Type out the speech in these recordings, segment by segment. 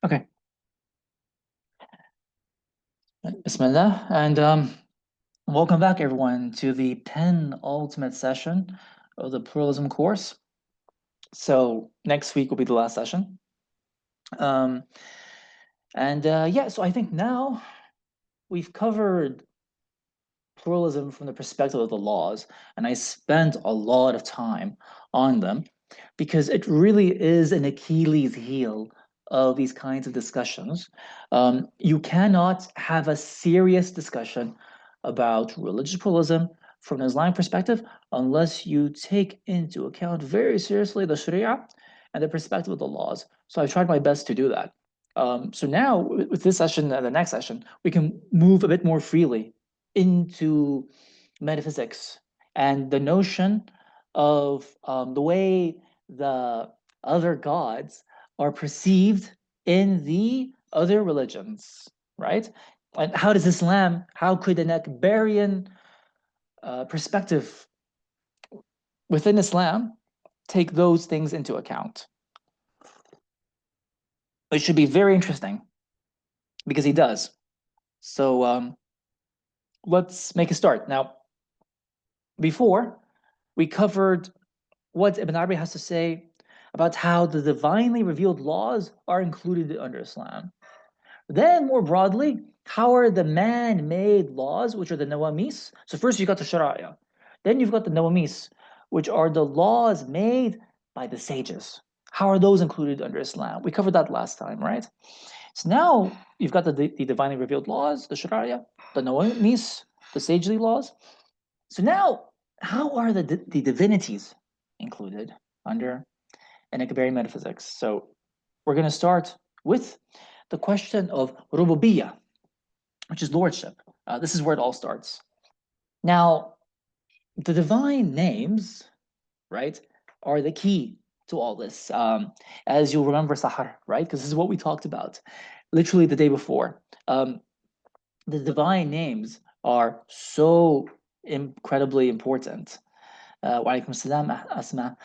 Okay. Bismillah, and welcome back, everyone, to the penultimate session of the pluralism course. So next week will be the last session. Um, yeah, so I think now we've covered pluralism from the perspective of the laws, and I spent a lot of time on them because it really is an Achilles heel of these kinds of discussions. You cannot have a serious discussion about religious pluralism from an Islamic perspective unless you take into account very seriously the Sharia and the perspective of the laws. So I've tried my best to do that. So now, with this session and the next session, we can move a bit more freely into metaphysics and the notion of the way the other gods are perceived in the other religions, right? And how does Islam, how could an Akbarian perspective within Islam take those things into account? It should be very interesting because he does. So let's make a start. Now, before we covered what Ibn Arabi has to say about how the divinely revealed laws are included under Islam. Then, more broadly, how are the man-made laws, which are the nawamis? So first you got the sharia, then you've got the nawamis, which are the laws made by the sages. How are those included under Islam? We covered that last time, right? So now you've got the divinely revealed laws, the sharia, the nawamis, the sagely laws. So now, how are the divinities included under Akbari metaphysics? So we're going to start with the question of rububiyya, which is lordship. This is where it all starts. Now, the divine names, right, are the key to all this. As you'll remember, Sahar, right? Because this is what we talked about literally the day before. The divine names are so incredibly important. Walaikum salam, Asma.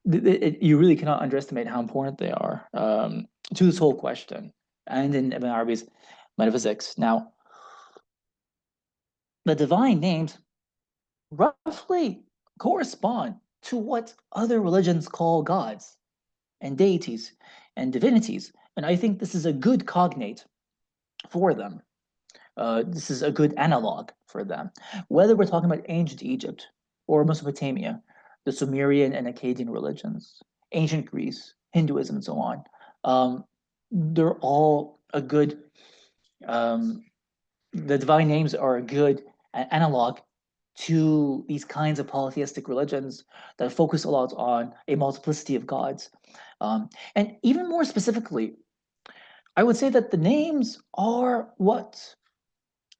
You really cannot underestimate how important they are to this whole question and in Ibn Arabi's metaphysics. Now, the divine names roughly correspond to what other religions call gods and deities and divinities. And I think this is a good cognate for them. This is a good analog for them. Whether we're talking about ancient Egypt or Mesopotamia, the Sumerian and Akkadian religions, ancient Greece, Hinduism, and so on, they're all a good, um, the divine names are a good analog to these kinds of polytheistic religions that focus a lot on a multiplicity of gods. And even more specifically, I would say that the names are what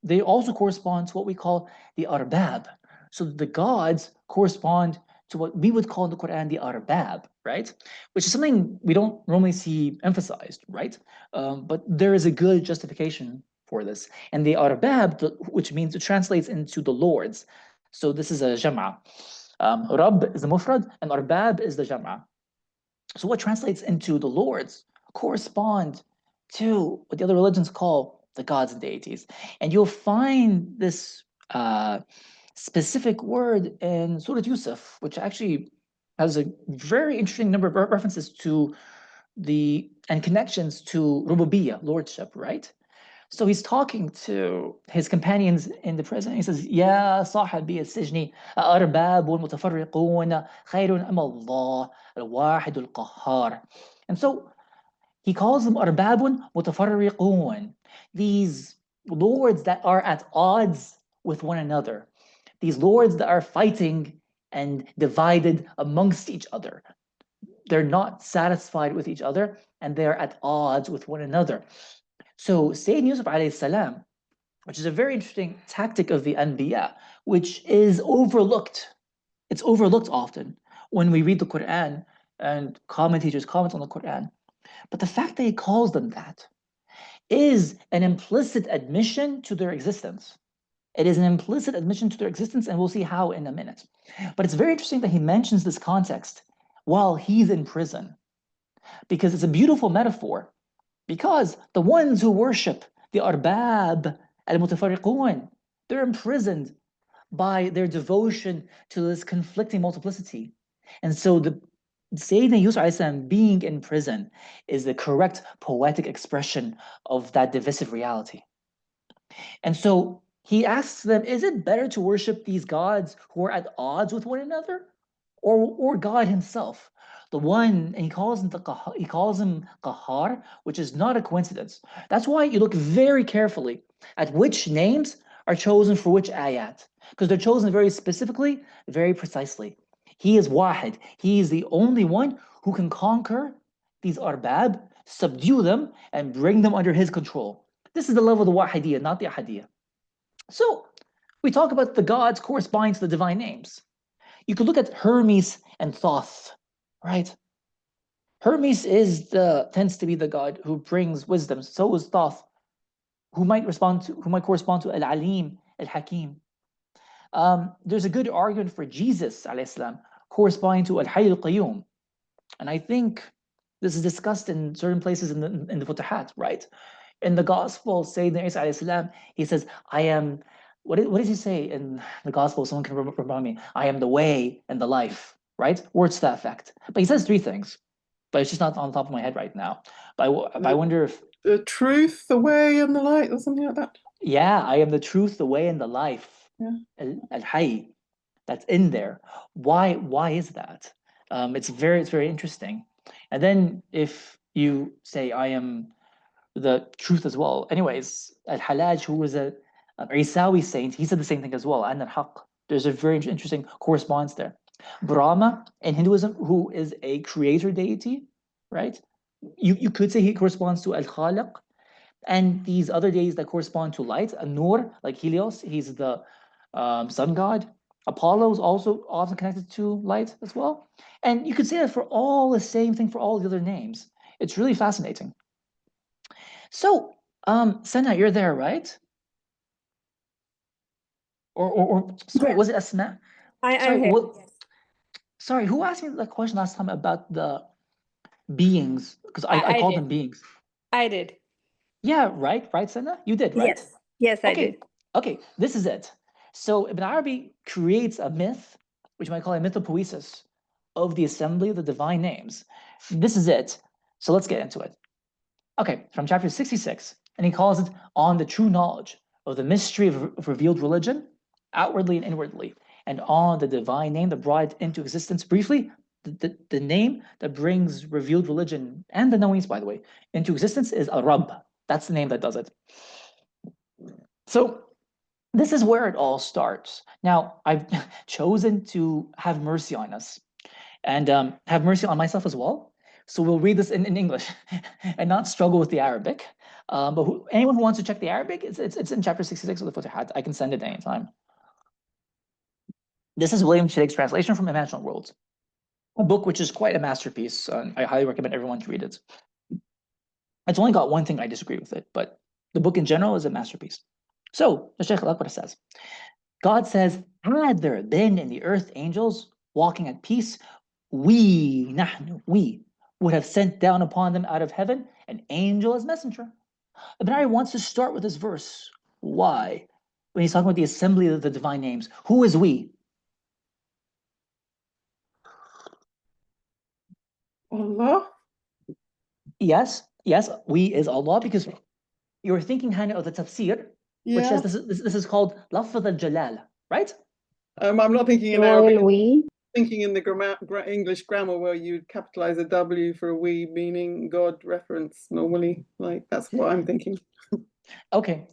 they also correspond to what we call the arbab. So the gods correspond to what we would call in the Quran the arbab, right? Which is something we don't normally see emphasized, right? But there is a good justification for this. And the arbab, which means it translates into the lords. So this is a jam'a. Rabb is the mufrad and arbab is the jam'a. So what translates into the lords correspond to what the other religions call the gods and deities. And you'll find this specific word in Surah Yusuf, which actually has a very interesting number of references to the and connections to rububiyya, lordship, right? So he's talking to his companions in the prison. He says, "Ya صاحبي السجن أأرباب متفرقون خير أم الله الواحد القهار." And so he calls them أرباب متفرقون, these lords that are at odds with one another, these lords that are fighting and divided amongst each other. They're not satisfied with each other and they're at odds with one another. So Sayyid Yusuf alayhi salam, which is a very interesting tactic of the Anbiya, which is overlooked. It's overlooked often when we read the Quran and commentators comment on the Quran. But the fact that he calls them that is an implicit admission to their existence. It is an implicit admission to their existence, and we'll see how in a minute. But it's very interesting that he mentions this context while he's in prison, because it's a beautiful metaphor Because the ones who worship the arbab al-mutafarriqun, they're imprisoned by their devotion to this conflicting multiplicity. And so the Sayyidina Yusuf being in prison is the correct poetic expression of that divisive reality. And so he asks them, is it better to worship these gods who are at odds with one another, or God himself? The one, and he calls him Qahar, which is not a coincidence. That's why you look very carefully at which names are chosen for which ayat, because they're chosen very specifically, very precisely. He is Wahid. He is the only one who can conquer these arbab, subdue them, and bring them under his control. This is the level of the Wahidiyya, not the Ahadiyya. So we talk about the gods corresponding to the divine names. You could look at Hermes and Thoth, right? Hermes tends to be the god who brings wisdom. So is Thoth, who might correspond to Al-Alim, Al-Hakim. There's a good argument for Jesus, alayhi salam, corresponding to Al-Hayy Al-Qayyum. And I think this is discussed in certain places in the Futuhat, right? In the Gospel, Sayyidina Isa alayhi salam, he says, I am, what does he say in the Gospel? Someone can remind me. I am the way and the life, right? Words to that effect. But he says three things, but it's just not on the top of my head right now. But I wonder if... The truth, the way, and the light, or something like that. Yeah, I am the truth, the way, and the life. Yeah. Al-Hayy, that's in there. Why is that? It's very interesting. And then if you say, I am the truth as well. Anyways, Al-Halaj, who was a Isawi saint, he said the same thing as well. And Al-Haq. There's a very interesting correspondence there. Brahma in Hinduism, who is a creator deity, right? You could say he corresponds to Al-Khaliq. And these other deities that correspond to light, An-Nur, like Helios, he's the sun god. Apollo is also often connected to light as well. And you could say that for all the same thing for all the other names. It's really fascinating. So, Sana, you're there, right? Or sorry, was it Asma? I'm here. Yes. Sorry, who asked me the question last time about the beings? Because I called them beings. I did. Yeah, right, Sana? You did, right? Yes, I did. Okay, this is it. So Ibn Arabi creates a myth, which you might call a mythopoesis, of the assembly of the divine names. This is it. So let's get into it. Okay, from chapter 66, and he calls it On the True Knowledge of the Mystery of Revealed Religion, Outwardly and Inwardly, and on the divine name that brought it into existence. Briefly, the name that brings revealed religion and the knowings, by the way, into existence is Arab. That's the name that does it. So this is where it all starts. Now, I've chosen to have mercy on us and have mercy on myself as well. So we'll read this in English and not struggle with the Arabic. But anyone who wants to check the Arabic, it's in chapter 66 of the Futuhat. I can send it anytime. This is William Shig's translation from Imaginal Worlds, a book which is quite a masterpiece. I highly recommend everyone to read it. It's only got one thing I disagree with it, but the book in general is a masterpiece. So the Shaykh al-Akbar says, God says, had there been in the earth angels walking at peace, we would have sent down upon them out of heaven an angel as messenger. Ibn Arabi wants to start with this verse. Why? When he's talking about the assembly of the divine names, who is we? Allah? Yes, we is Allah, because you're thinking kind of the tafsir, which says this is called Lafz al-Jalal, right? I'm not thinking in Arabic. Thinking in the English grammar where you'd capitalize a W for a we, meaning God reference normally. Like that's what I'm thinking. Okay.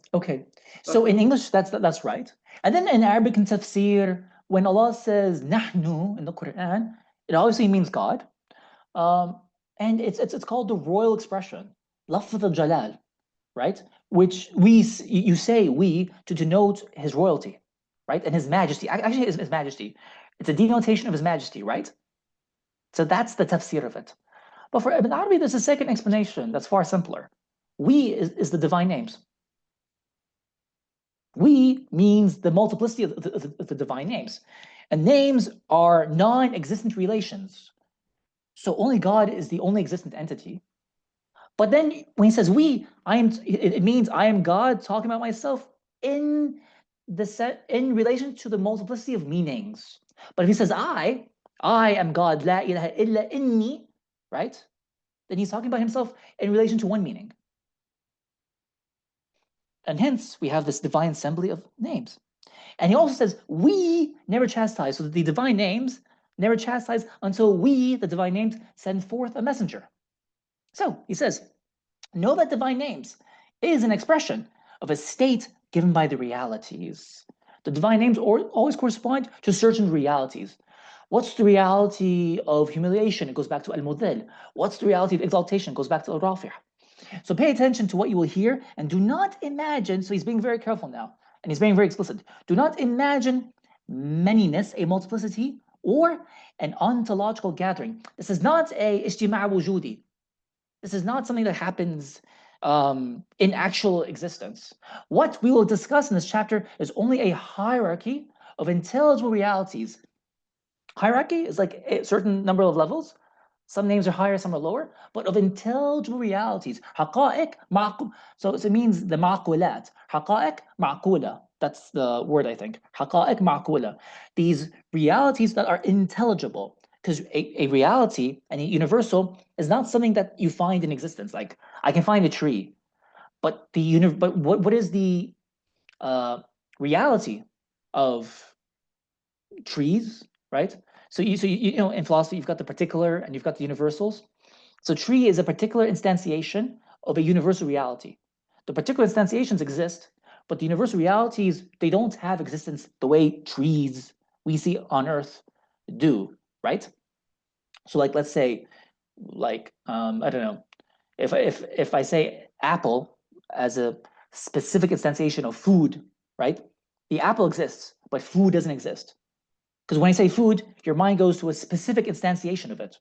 So in English, that's right. And then in Arabic and tafsir, when Allah says nahnu in the Quran, it obviously means God. And it's called the royal expression, lafz al-jalal, right? Which you say we to denote his royalty, right? And his majesty. Actually, his majesty. It's a denotation of his majesty, right? So that's the tafsir of it. But for Ibn Arabi, there's a second explanation that's far simpler. We is the divine names. We means the multiplicity of the divine names. And names are non-existent relations. So only God is the only existent entity. But then when he says we, it means I am God talking about myself in relation to the multiplicity of meanings. But if he says I am God, la ilaha illa inni, right? Then he's talking about himself in relation to one meaning. And hence we have this divine assembly of names. And he also says, we never chastise. So the divine names never chastise until we, the divine names, send forth a messenger. So he says, know that divine names is an expression of a state given by the realities. The divine names always correspond to certain realities. What's the reality of humiliation? It goes back to al-mudhil. What's the reality of exaltation? It goes back to al-rafi'. So pay attention to what you will hear and do not imagine, so he's being very careful now, and he's being very explicit. Do not imagine manyness, a multiplicity, or an ontological gathering. This is not a ijtima' wujudi. This is not something that happens in actual existence. What we will discuss in this chapter is only a hierarchy of intelligible realities. Hierarchy is like a certain number of levels. Some names are higher, some are lower, but of intelligible realities. حقائق معقول. So it means the معقولات. حقائق معقولة. That's the word, I think. حقائق معقولة. These realities that are intelligible. Because a reality and a universal is not something that you find in existence. Like I can find a tree, but what is the reality of trees, right? So you know in philosophy you've got the particular and you've got the universals. So tree is a particular instantiation of a universal reality. The particular instantiations exist, but the universal realities, they don't have existence the way trees we see on Earth do, right? So like let's say, like I don't know, if I say apple as a specific instantiation of food, right? The apple exists, but food doesn't exist. Because when I say food, your mind goes to a specific instantiation of it.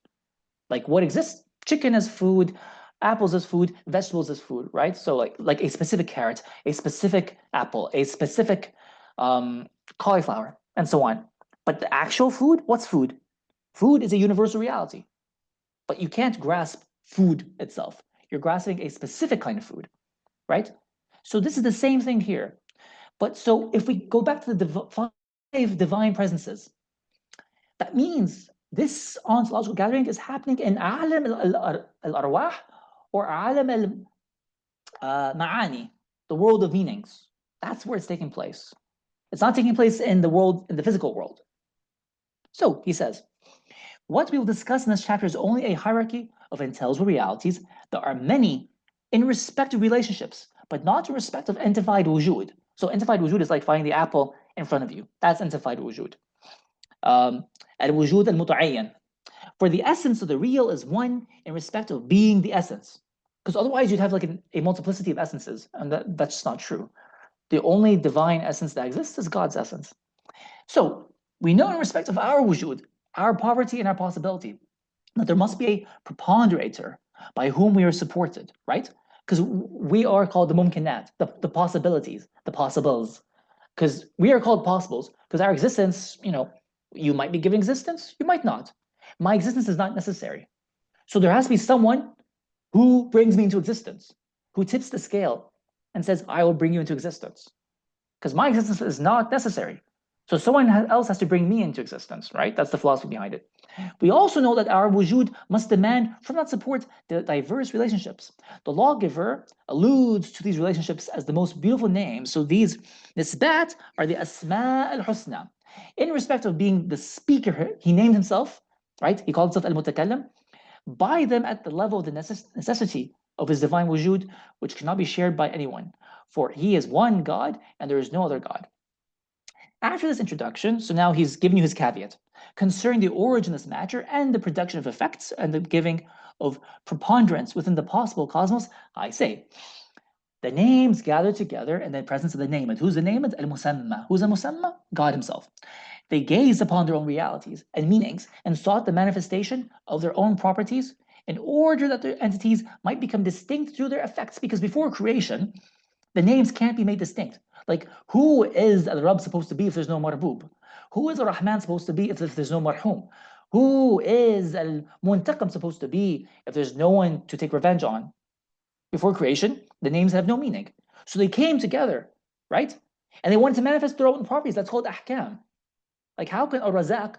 Like what exists? Chicken as food, apples as food, vegetables as food, right? So like a specific carrot, a specific apple, a specific cauliflower, and so on. But the actual food, what's food? Food is a universal reality. But you can't grasp food itself. You're grasping a specific kind of food, right? So this is the same thing here. But so if we go back to the five divine presences, that means this ontological gathering is happening in alam al-arwah or alam al-ma'ani, the world of meanings. That's where it's taking place. It's not taking place in the world, in the physical world. So he says, what we will discuss in this chapter is only a hierarchy of intelligible realities. There are many in respect of relationships, but not in respect of entified wujud. So entified wujud is like finding the apple in front of you. That's entified wujud. Al-wujud al-muta'ayyan. For the essence of the real is one in respect of being the essence. Because otherwise you'd have like a multiplicity of essences, and that's just not true. The only divine essence that exists is God's essence. So we know in respect of our wujud, our poverty and our possibility, that there must be a preponderator by whom we are supported, right? Because we are called the mumkinat, the possibilities, the possibles. Because we are called possibles, because our existence, you know, you might be given existence, you might not. My existence is not necessary. So there has to be someone who brings me into existence, who tips the scale and says, I will bring you into existence. Because my existence is not necessary. So someone else has to bring me into existence, right? That's the philosophy behind it. We also know that our wujud must demand from that support the diverse relationships. The lawgiver alludes to these relationships as the most beautiful names. So these nisbat are the asma al-husna. In respect of being the speaker, he named himself, right? He called himself al-mutakallim. By them at the level of the necessity of his divine wujud, which cannot be shared by anyone. For he is one God and there is no other God. After this introduction, so now he's giving you his caveat concerning the origin of this matter and the production of effects and the giving of preponderance within the possible cosmos. I say, the names gather together in the presence of the named. Who's the named? Al-Musamma. Who's al-Musamma? God himself. They gazed upon their own realities and meanings and sought the manifestation of their own properties in order that their entities might become distinct through their effects. Because before creation, the names can't be made distinct. Like, who is Al-Rabb supposed to be if there's no Marbub? Who is Ar-Rahman supposed to be if there's no Marhum? Who is Al-Muntaqam supposed to be if there's no one to take revenge on? Before creation, the names have no meaning. So they came together, right? And they wanted to manifest their own properties. That's called ahkam. Like, how can a razak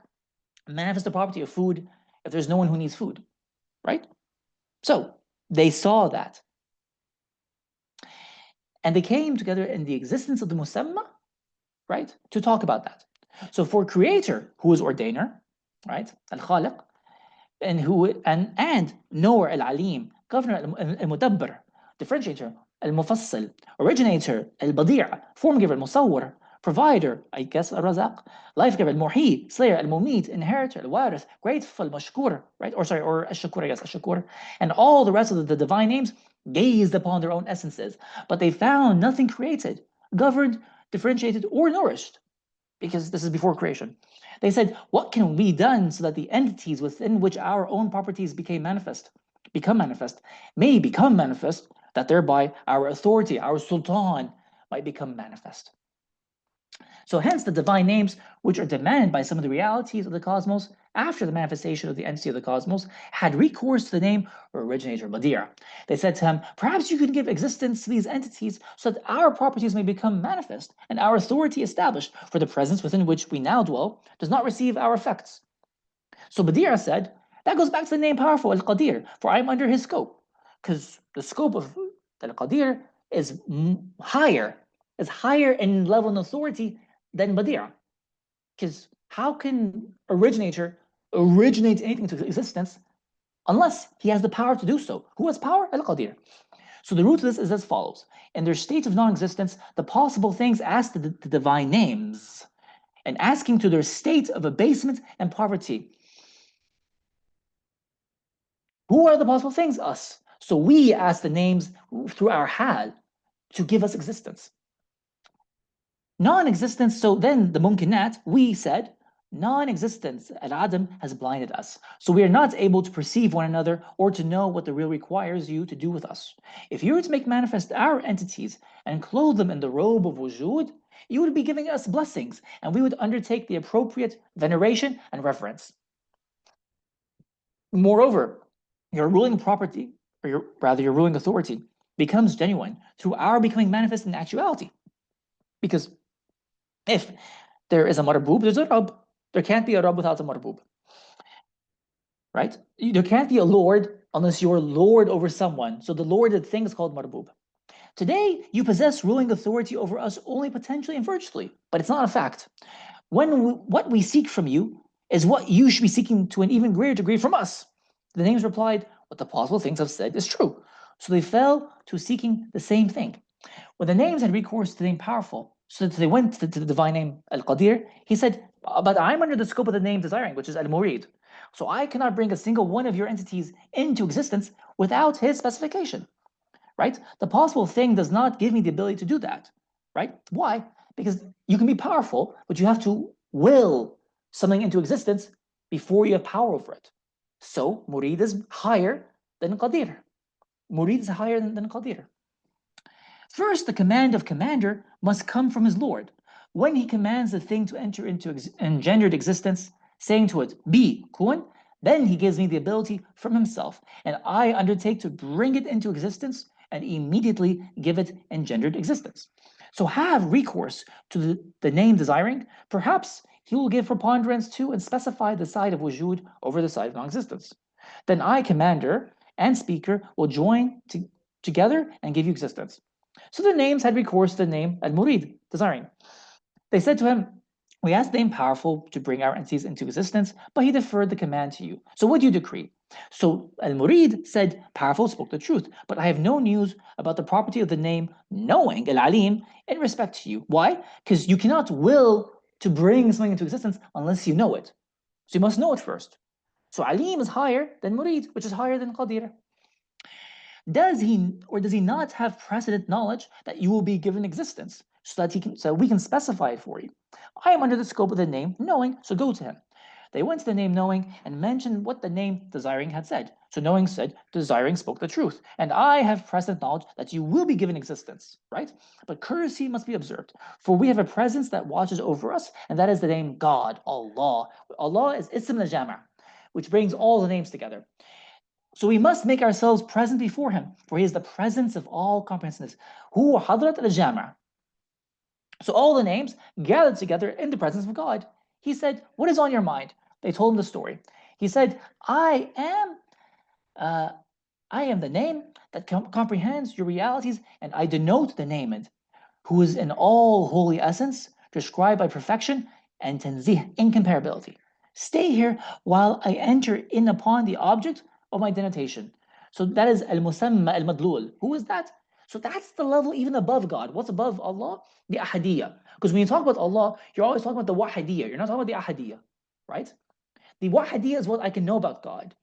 manifest the property of food if there's no one who needs food, right? So they saw that. And they came together in the existence of the musamma, right, to talk about that. So for creator, who is ordainer, right, al-khaliq, and knower, al-alim, governor, al-mudabbar, differentiator, al-mufassal, originator, al-badi', form giver, al-musawwir, provider, I guess al-razaq, life giver, al-muhi, slayer, al-mumit, inheritor, al-warith, grateful, mashkur, right, or al-shakur, I guess, al-shakur, and all the rest of the divine names gazed upon their own essences, but they found nothing created, governed, differentiated, or nourished, because this is before creation. They said, what can be done so that the entities within which our own properties become manifest, may become manifest, that thereby our authority, our sultan, might become manifest. So hence the divine names, which are demanded by some of the realities of the cosmos after the manifestation of the entity of the cosmos, had recourse to the name originator, Badir. They said to him, perhaps you could give existence to these entities so that our properties may become manifest and our authority established, for the presence within which we now dwell does not receive our effects. So Badir said, that goes back to the name powerful, Al-Qadir, for I am under his scope, because the scope of Al-Qadir is higher in level and authority than Badir. Because how can originator originate anything into existence unless he has the power to do so? Who has power? Al-Qadir. So the root of this is as follows. In their state of non-existence, the possible things ask the divine names, and asking to their state of abasement and poverty. Who are the possible things? Us. So we ask the names through our hal to give us existence. Non-existence, so then the mumkinat, we said, non-existence, al-adam, has blinded us. So we are not able to perceive one another or to know what the real requires you to do with us. If you were to make manifest our entities and clothe them in the robe of wujud, you would be giving us blessings, and we would undertake the appropriate veneration and reverence. Moreover, your ruling property, or your ruling authority, becomes genuine through our becoming manifest in actuality. Because if there is a marboob, there's a rab. There can't be a rab without a marboob. Right? There can't be a lord unless you're lord over someone. So the lorded thing is called marboob. Today, you possess ruling authority over us only potentially and virtually, but it's not a fact. What we seek from you is what you should be seeking to an even greater degree from us. The names replied, what the possible things have said is true. So they fell to seeking the same thing. When the names had recourse to the name powerful, so they went to the divine name Al-Qadir, he said, but I'm under the scope of the name desiring, which is Al-Murid. So I cannot bring a single one of your entities into existence without his specification, right? The possible thing does not give me the ability to do that, right? Why? Because you can be powerful, but you have to will something into existence before you have power over it. So Murid is higher than Qadir. Murid is higher than Qadir. First, the command of commander must come from his Lord. When he commands the thing to enter into engendered existence, saying to it, be, kun, then he gives me the ability from himself, and I undertake to bring it into existence and immediately give it engendered existence. So have recourse to the name desiring. Perhaps he will give preponderance to and specify the side of wujud over the side of non-existence. Then I, commander and speaker, will join together and give you existence. So the names had recourse to the name Al-Murid, desiring. They said to him, we asked the name powerful to bring our entities into existence, but he deferred the command to you. So what do you decree? So Al-Murid said, powerful spoke the truth, but I have no news about the property of the name knowing, Al-Alim, in respect to you. Why? Because you cannot will to bring something into existence unless you know it. So you must know it first. So Alim is higher than Murid, which is higher than Qadir. Does he not have precedent knowledge that you will be given existence so we can specify it for you? I am under the scope of the name knowing, so go to him. They went to the name knowing and mentioned what the name desiring had said. So knowing said, desiring spoke the truth, and I have precedent knowledge that you will be given existence, right? But courtesy must be observed, for we have a presence that watches over us, and that is the name God, Allah. Allah is Ism al-Jama', which brings all the names together. So we must make ourselves present before him, for he is the presence of all comprehensiveness. Huwa hadrat al-jama'. So all the names gathered together in the presence of God. He said, what is on your mind? They told him the story. He said, I am the name that comprehends your realities, and I denote the named, who is in all holy essence, described by perfection and tanzih, incomparability. Stay here while I enter in upon the object of my denotation. So that is al-musamma al-madlul. Who is that? So that's the level even above God. What's above Allah? The ahadiyya. Because when you talk about Allah, you're always talking about the wahidiyya. You're not talking about the ahadiyya, right? The wahidiyya is what I can know about God.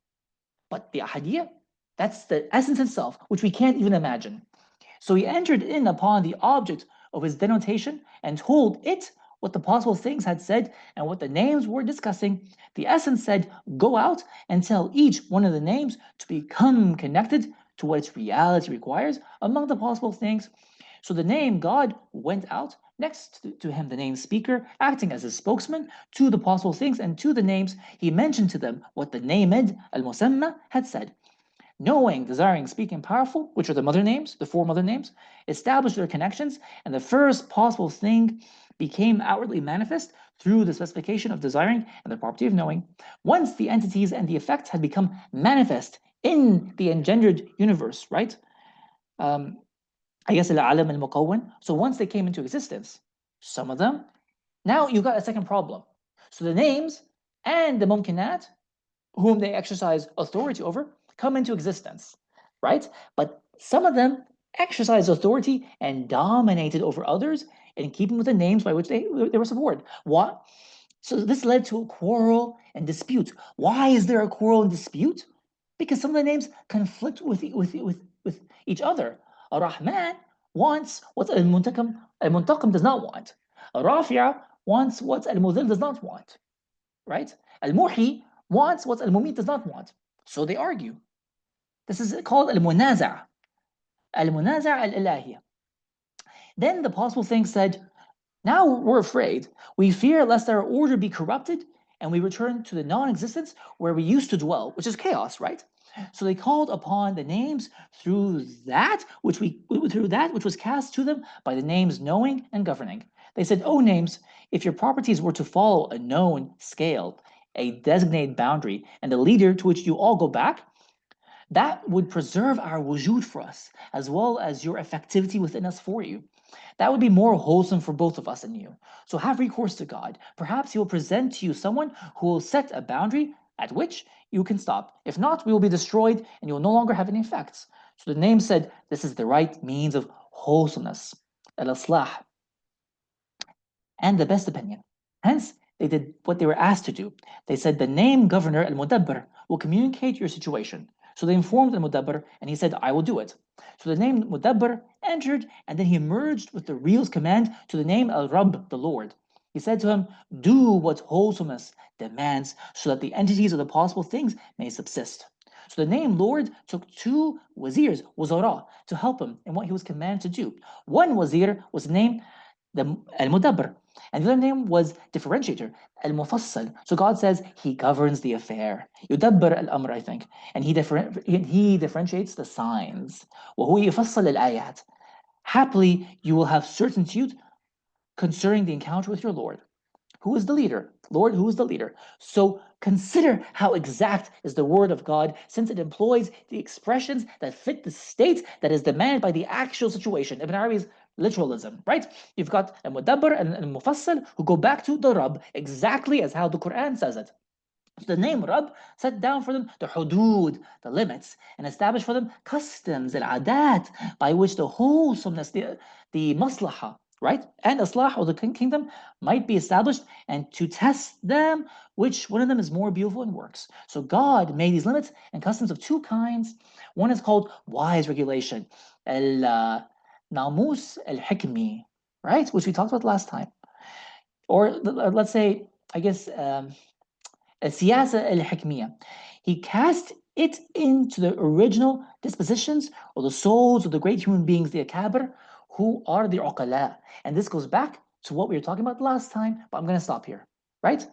But the ahadiyya, that's the essence itself, which we can't even imagine. So he entered in upon the object of his denotation and told it what the possible things had said and what the names were discussing. The essence said, go out and tell each one of the names to become connected to what its reality requires among the possible things. So the name God went out, next to him the name speaker, acting as his spokesman to the possible things, and to the names he mentioned to them what the named al-musamma had said. Knowing, desiring, speaking, powerful, which are the mother names, the four mother names, established their connections, and the first possible thing became outwardly manifest through the specification of desiring and the property of knowing. Once the entities and the effects had become manifest in the engendered universe, right? I guess al-alam al-muqawwan. So once they came into existence, some of them, now you got a second problem. So the names and the mumkinat, whom they exercise authority over, come into existence, right? But some of them exercise authority and dominated over others in keeping with the names by which they were supported. What? So this led to a quarrel and dispute. Why is there a quarrel and dispute? Because some of the names conflict with each other. Ar-Rahman wants what al-Muntaqim does not want. Ar-Rafi'a wants what al-Mudhil does not want, right? Al-Muhi wants what al-Mumit does not want. So they argue. This is called al-Munaza'. Al-Munaza' al-Ilahiyya. Then the possible thing said, now we're afraid. We fear lest our order be corrupted and we return to the non-existence where we used to dwell, which is chaos, right? So they called upon the names through that which was cast to them by the names knowing and governing. They said, "O names, if your properties were to follow a known scale, a designated boundary, and a leader to which you all go back, that would preserve our wujud for us, as well as your effectivity within us for you. That would be more wholesome for both of us and you. So have recourse to God. Perhaps He will present to you someone who will set a boundary at which you can stop. If not, we will be destroyed and you will no longer have any effects." So the name said, this is the right means of wholesomeness, al-islah, and the best opinion. Hence, they did what they were asked to do. They said, the name governor al-Mudabbir will communicate your situation. So they informed al-Mudabbir and he said, I will do it. So the name Mudabbir entered and then he merged with the real's command to the name al-Rabb, the Lord. He said to him, do what wholesomeness demands so that the entities of the possible things may subsist. So the name Lord took two wazirs, wazara, to help him in what he was commanded to do. One wazir was named the al-Mudabbir, and the other name was differentiator, al-Mufassal. So God says He governs the affair. Yudabbir al-amr, I think. And He differentiates the signs. وَهُوَ يُفَصَّل الْآيَاتِ. Happily, you will have certitude concerning the encounter with your Lord. Who is the leader? Lord, who is the leader? So consider how exact is the word of God, since it employs the expressions that fit the state that is demanded by the actual situation. Ibn Arabi's literalism, right? You've got a mudabbir and a mufassal who go back to the Rabb exactly as how the Quran says it. So the name Rabb set down for them the hudud, the limits, and established for them customs, al-adat, by which the wholesomeness, the maslaha, right, and islah of the kingdom might be established, and to test them, which one of them is more beautiful in works. So God made these limits and customs of two kinds. One is called wise regulation, al-namus al-hikmi, right, which we talked about last time. Or let's say, I guess, السياسة الحكمية. He cast it into the original dispositions or the souls of the great human beings, the akabir, who are the uqala. And this goes back to what we were talking about last time, but I'm going to stop here, right?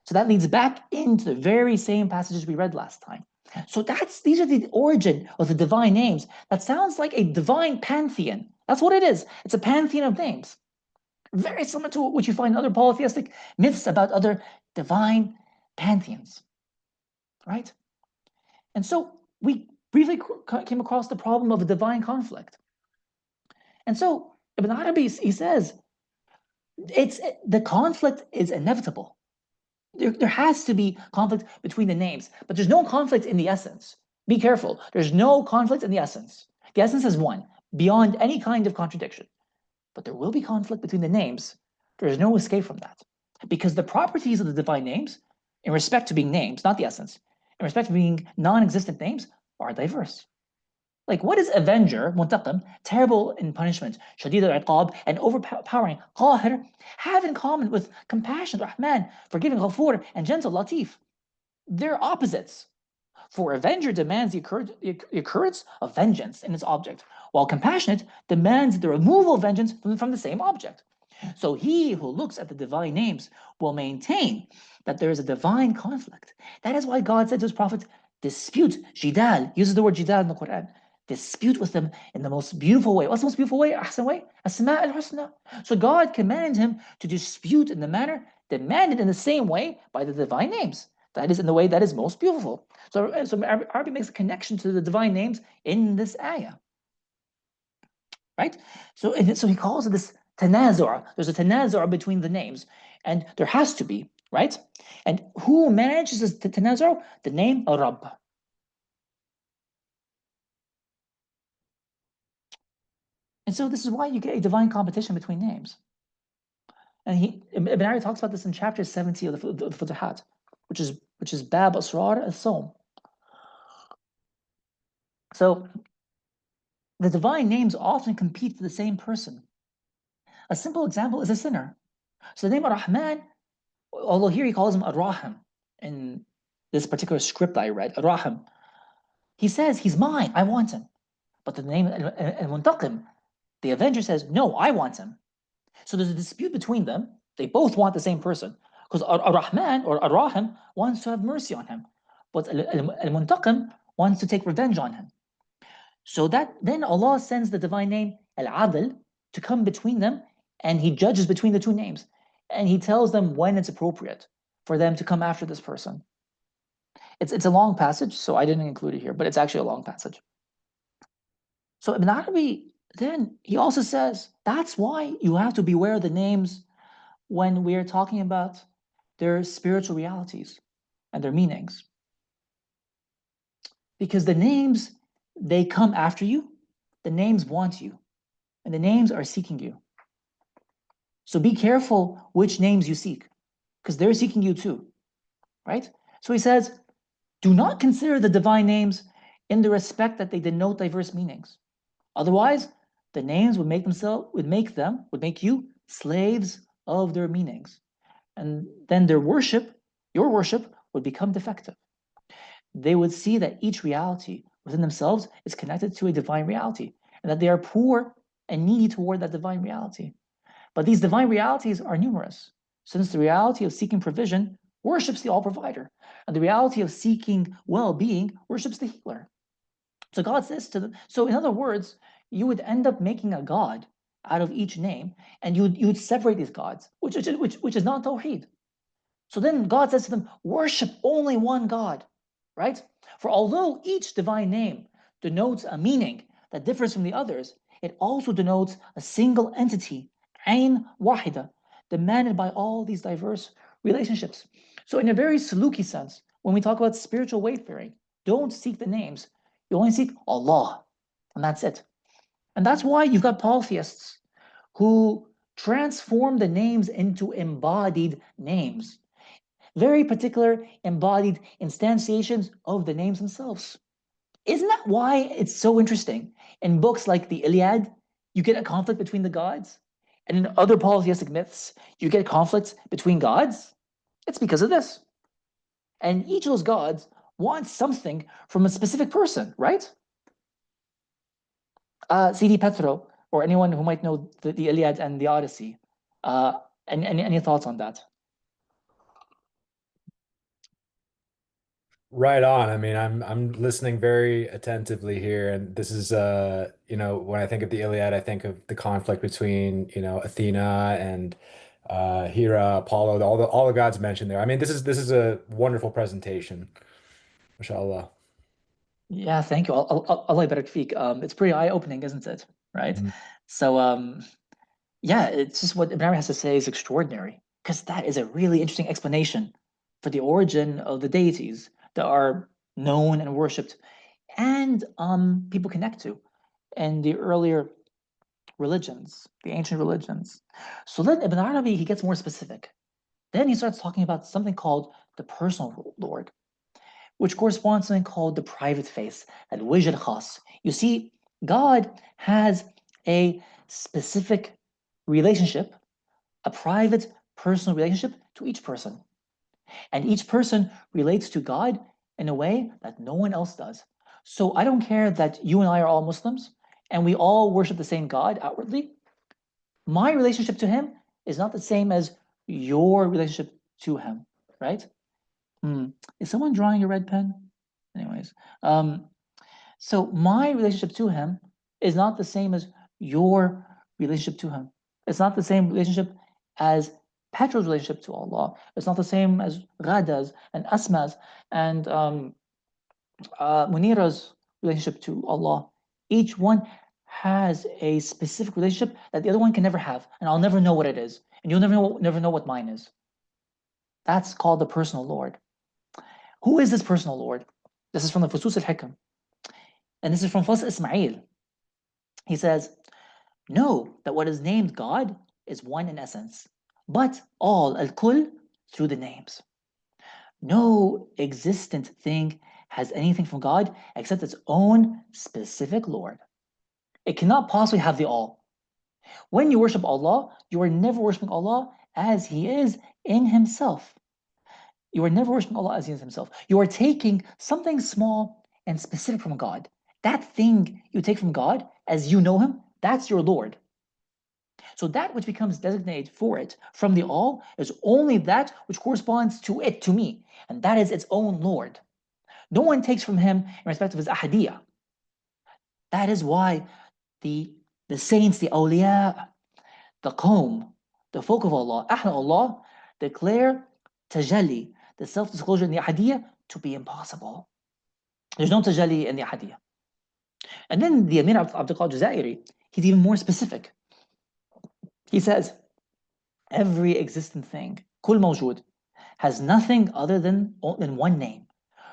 So that leads back into the very same passages we read last time. So these are the origin of the divine names. That sounds like a divine pantheon. That's what it is. It's a pantheon of names. Very similar to what you find in other polytheistic myths about other divine pantheons, right? And so we briefly came across the problem of a divine conflict. And so Ibn Arabi, he says, the conflict is inevitable. There has to be conflict between the names, but there's no conflict in the essence. Be careful. There's no conflict in the essence. The essence is one, beyond any kind of contradiction. But there will be conflict between the names. There is no escape from that. Because the properties of the divine names, in respect to being names, not the essence, in respect to being non-existent names, are diverse. Like, what is Avenger, Muntaqim, terrible in punishment, Shadid al-Iqab, and overpowering, Qahir, have in common with compassionate, Rahman, forgiving, Ghafur, and gentle, Latif? They're opposites. For Avenger demands the occurrence of vengeance in its object, while compassionate demands the removal of vengeance from the same object. So he who looks at the divine names will maintain that there is a divine conflict. That is why God said to his prophet, dispute, jidal, uses the word jidal in the Quran, dispute with them in the most beautiful way. What's the most beautiful way? Ahsan way? Asma al-husna. So God commanded him to dispute in the manner demanded in the same way by the divine names. That is in the way that is most beautiful. So Arabi makes a connection to the divine names in this ayah, right? So he calls it this tanazur. There's a tanazur between the names, and there has to be, right? And who manages this tanazur? The name Rabb. And so this is why you get a divine competition between names. And Ibn Arabi talks about this in chapter 70 of the Futuhat, which is Bab Asrar al-Sawm. So the divine names often compete for the same person. A simple example is a sinner. So the name Ar-Rahman, although here he calls him Ar-Rahim in this particular script I read, Ar-Rahim, he says he's mine, I want him. But the name Al-Muntaqim, the Avenger, says, no, I want him. So there's a dispute between them. They both want the same person. Because Ar-Rahman or Ar-Rahim wants to have mercy on him. But Al-Muntaqim wants to take revenge on him. So then Allah sends the divine name Al-Adl to come between them, and he judges between the two names. And he tells them when it's appropriate for them to come after this person. It's a long passage, so I didn't include it here, but it's actually a long passage. So Ibn Arabi, then he also says, that's why you have to beware of the names when we're talking about their spiritual realities and their meanings. Because the names, they come after you, the names want you, and the names are seeking you. So be careful which names you seek, because they're seeking you too, right? So he says, do not consider the divine names in the respect that they denote diverse meanings. Otherwise, the names would make you slaves of their meanings. And then your worship would become defective. They would see that each reality within themselves is connected to a divine reality, and that they are poor and needy toward that divine reality. But these divine realities are numerous, since the reality of seeking provision worships the all-provider, and the reality of seeking well-being worships the healer. So God says to them, so in other words, you would end up making a god out of each name, and you'd separate these gods, which is not Tawheed. So then God says to them, worship only one God, right? For although each divine name denotes a meaning that differs from the others, it also denotes a single entity, Ain Wahida, demanded by all these diverse relationships. So in a very saluki sense, when we talk about spiritual wayfaring, don't seek the names. You only seek Allah, and that's it. And that's why you've got polytheists who transform the names into embodied names. Very particular embodied instantiations of the names themselves. Isn't that why it's so interesting? In books like the Iliad, you get a conflict between the gods. And in other polytheistic myths, you get conflicts between gods. It's because of this. And each of those gods wants something from a specific person, right? C.D. Petro, or anyone who might know the Iliad and the Odyssey, any thoughts on that? Right on. I mean, I'm listening very attentively here, and this is when I think of the Iliad, I think of the conflict between, Athena and Hera, Apollo, all the gods mentioned there. I mean, this is a wonderful presentation. Mashallah. Yeah, thank you. Allah barak feek. It's pretty eye-opening, isn't it? Right? Mhm. So, yeah, it's just what Ibn Arabi has to say is extraordinary because that is a really interesting explanation for the origin of the deities that are known and worshipped and people connect to in the earlier religions, the ancient religions. So then Ibn Arabi, he gets more specific. Then he starts talking about something called the personal Lord, which corresponds to something called the private face, al-wajh al-khas. You see, God has a specific relationship, a private personal relationship to each person. And each person relates to God in a way that no one else does. So I don't care that you and I are all Muslims and we all worship the same God outwardly. My relationship to him is not the same as your relationship to him, right? Is someone drawing a red pen? Anyways, um, so my relationship to him is not the same as your relationship to him. It's not the same relationship as Petrol's relationship to Allah. It's not the same as Ghada's and Asma's and Munira's relationship to Allah. Each one has a specific relationship that the other one can never have, and I'll never know what it is, and you'll never know what mine is. That's called the personal Lord. Who is this personal Lord? This is from the Fusus al-Hikam, and this is from Fas Ismail. He says, know that what is named God is one in essence, but all al-Kul through the names. No existent thing has anything from God except its own specific Lord. It cannot possibly have the all. When you worship Allah, you are never worshiping Allah as He is in Himself. You are never worshiping Allah as He is Himself. You are taking something small and specific from God. That thing you take from God as you know Him, that's your Lord. So that which becomes designated for it from the all is only that which corresponds to it, to me, and that is its own Lord. No one takes from him in respect of his ahadiyah. That is why the saints, the awliya, the qawm, the folk of Allah, Ahl Allah, declare tajalli, the self-disclosure in the ahadiyah, to be impossible. There's no tajalli in the ahadiyah. And then the Amir Abdul Qadir Jazairi, he's even more specific. He says, every existent thing, kul mawjood, has nothing other than one name,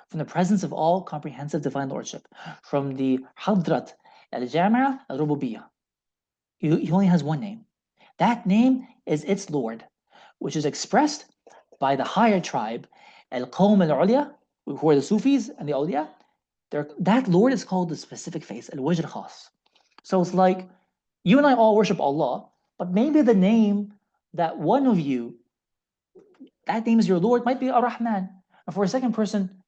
from the presence of all comprehensive divine lordship, from the Hadrat al-Jami'ah al-Rububiyyah. He only has one name. That name is its Lord, which is expressed by the higher tribe, al-Qawm al-Ulya, who are the Sufis and the Awliya. That Lord is called the specific face, al-Wajh al-Khas. So it's like, you and I all worship Allah, but maybe the name that one of you, that name is your Lord, might be Ar-Rahman. And for a second person,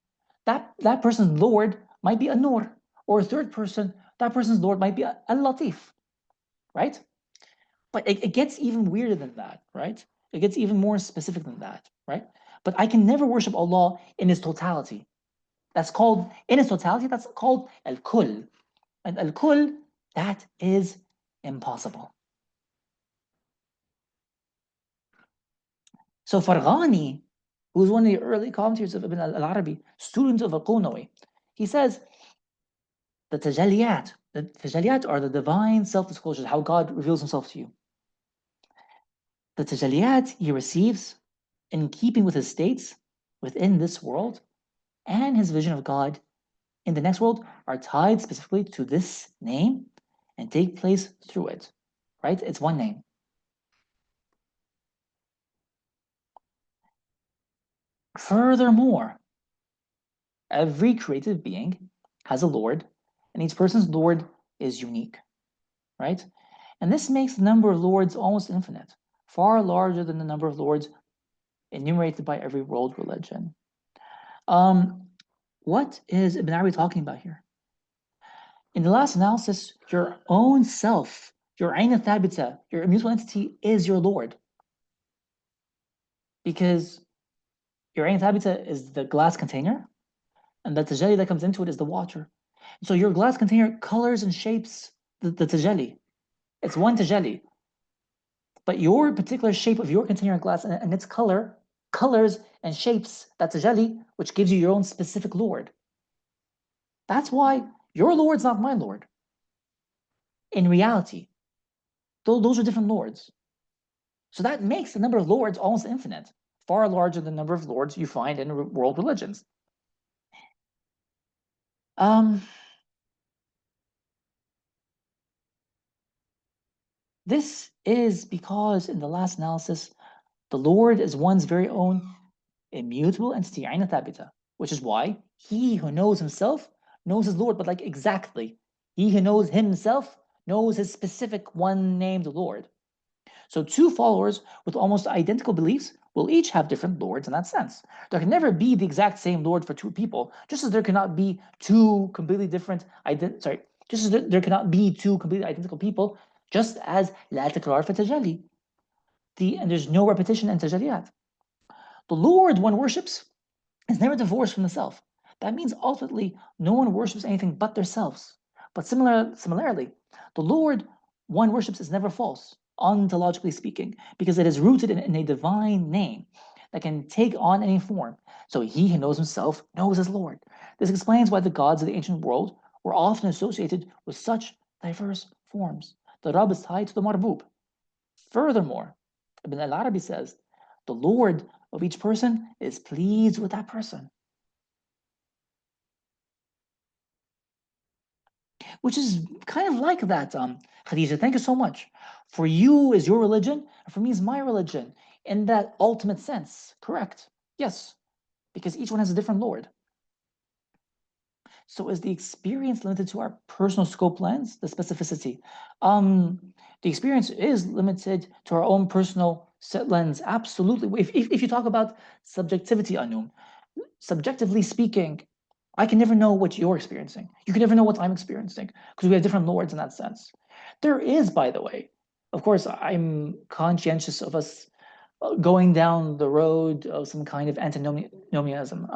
that person's Lord might be An-Nur. Or a third person, that person's Lord might be Al-Latif, right? But it gets even weirder than that, right? It gets even more specific than that, right? But I can never worship Allah in His totality. That's called, in its totality, that's called Al-Kul. And Al-Kul, that is impossible. So Farghani, who's one of the early commentators of Ibn al-Arabi, student of Al-Qunawi, he says, the tajalliyat are the divine self-disclosures, how God reveals Himself to you. The tajalliyat He receives in keeping with His states within this world and His vision of God in the next world are tied specifically to this name and take place through it, right? It's one name. Furthermore, every created being has a Lord, and each person's Lord is unique, right? And this makes the number of Lords almost infinite, far larger than the number of Lords enumerated by every world religion. What is Ibn Arabi talking about here? In the last analysis, your own self, your Ayn Thabita, your immutable entity is your Lord. Because your Ayn Thabita is the glass container, And the tajalli that comes into it is the water. So your glass container colors and shapes the tajalli. It's one tajalli. But your particular shape of your container glass and its colors and shapes that tajalli, which gives you your own specific Lord. That's why your Lord's not my Lord. In reality, those are different Lords. So that makes the number of Lords almost infinite, far larger than the number of Lords you find in world religions. This is because in the last analysis, the Lord is one's very own immutable entity, عين ثابتة, which is why he who knows himself knows his Lord, but like exactly. He who knows himself knows his specific one named Lord. So two followers with almost identical beliefs will each have different lords in that sense. There can never be the exact same Lord for two people, just as there cannot be two completely different just as there cannot be two completely identical people, just as لا تكرار في التجلي. And there's no repetition in tajalliyat. The Lord one worships is never divorced from the self. That means ultimately no one worships anything but themselves. But similarly, the Lord one worships is never false, ontologically speaking, because it is rooted in a divine name that can take on any form. So he who knows himself knows his Lord. This explains why the gods of the ancient world were often associated with such diverse forms. The Rab is tied to the Marbub. Furthermore, Ibn al-Arabi says, the Lord of each person is pleased with that person. Which is kind of like that, Khadija. Thank you so much. For you is your religion, and for me is my religion, in that ultimate sense. Correct. Yes, because each one has a different Lord. So is the experience limited to our personal scope lens, the specificity? The experience is limited to our own personal set lens, absolutely. If you talk about subjectivity, Anum, subjectively speaking, I can never know what you're experiencing. You can never know what I'm experiencing because we have different lords in that sense. There is, by the way, of course, I'm conscientious of us going down the road of some kind of antinomianism.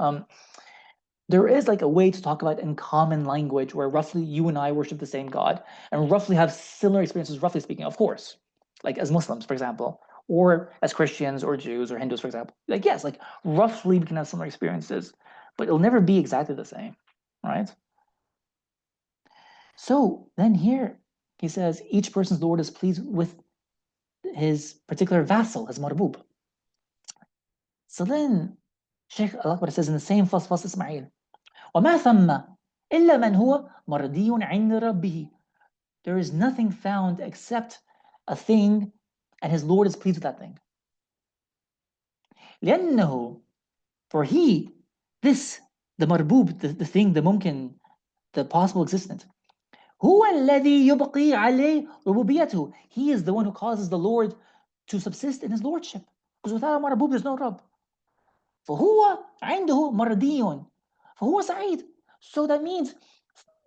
There is like a way to talk about in common language where roughly you and I worship the same God and roughly have similar experiences, roughly speaking, of course, like as Muslims, for example, or as Christians or Jews or Hindus, for example. Like, yes, like roughly we can have similar experiences, but it'll never be exactly the same, right? So then here he says each person's Lord is pleased with his particular vassal, his marbub. So then Sheikh Al-Akbar says in the same Fasl Ismail, وما ثم إلا من هو مرضي عند ربه. There is nothing found except a thing, and his Lord is pleased with that thing. لأنه, for he, this, the marbub, the thing, the mumkin, the possible existent, هو الذي يبقي عليه ربوبيته. He is the one who causes the Lord to subsist in his lordship. Because without a marbub, there's no Rabb. فهو عنده مرضي فهو سعيد. So that means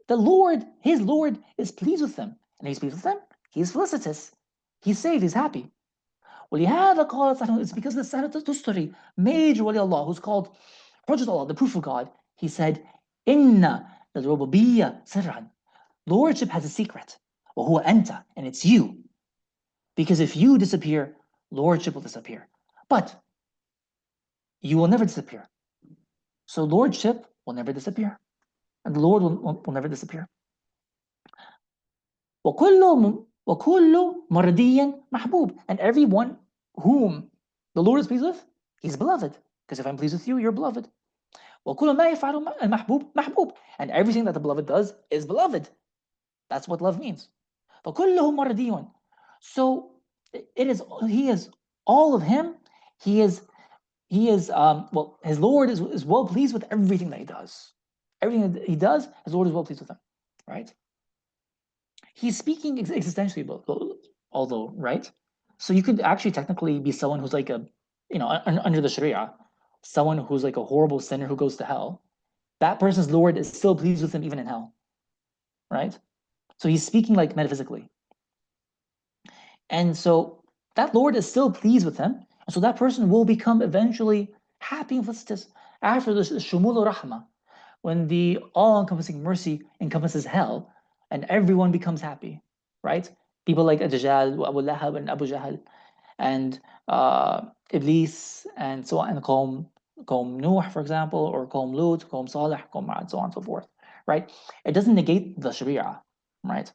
the Lord, his Lord, is pleased with them. And he's pleased with them, he's felicitous. He's saved, he's happy. ولهذا قال, it's because the Sahih Tustari, major Wali Allah, who's called Hujjat Allah, the proof of God, he said, إِنَّ للربوبية سرًا. Lordship has a secret. وهو أنت, and it's you. Because if you disappear, lordship will disappear. But you will never disappear. So lordship will never disappear. And the Lord will never disappear. وكل مرضي محبوب. And everyone whom the Lord is pleased with, he's beloved. Because if I'm pleased with you, you're beloved. وكل ما يفعل المحبوب محبوب. And everything that the beloved does is beloved. That's what love means. فكله مرضي. So it is, he is all of him. He is well, his Lord is well pleased with everything that he does. Everything that he does, his Lord is well pleased with him, right? He's speaking existentially, although, right? So you could actually technically be someone who's like a, under the Sharia, someone who's like a horrible sinner who goes to hell. That person's Lord is still pleased with him even in hell, right? So he's speaking like metaphysically. And so that Lord is still pleased with him. And so that person will become eventually happy and felicitous after the Shumul Rahma. when the all-encompassing mercy encompasses hell and everyone becomes happy, right? People like Ad-Dajjal, Abu Lahab, and Abu Jahl, and Iblis, and so on, and Qawm Nuh, for example, or Qawm Lut, Qawm Salih, Qawm Ma'ad, so on and so forth, right? It doesn't negate the Sharia, right?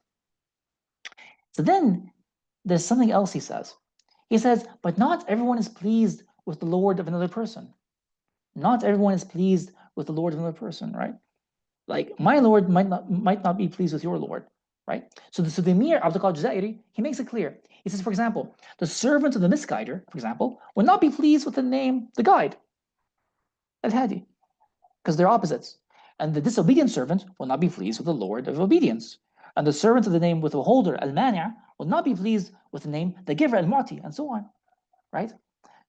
So then there's something else he says. He says, but not everyone is pleased with the Lord of another person. Not everyone is pleased with the Lord of another person, right? Like my Lord might not be pleased with your Lord, right? So the Emir Abdul Qadir Jazairi, he makes it clear. He says, for example, the servant of the misguider, for example, will not be pleased with the name, the guide, Al-Hadi, because they're opposites. And the disobedient servant will not be pleased with the Lord of obedience. And the servant of the name withholder, Al-Mani', will not be pleased with the name, the giver, Al-Mu'ti, and so on, right?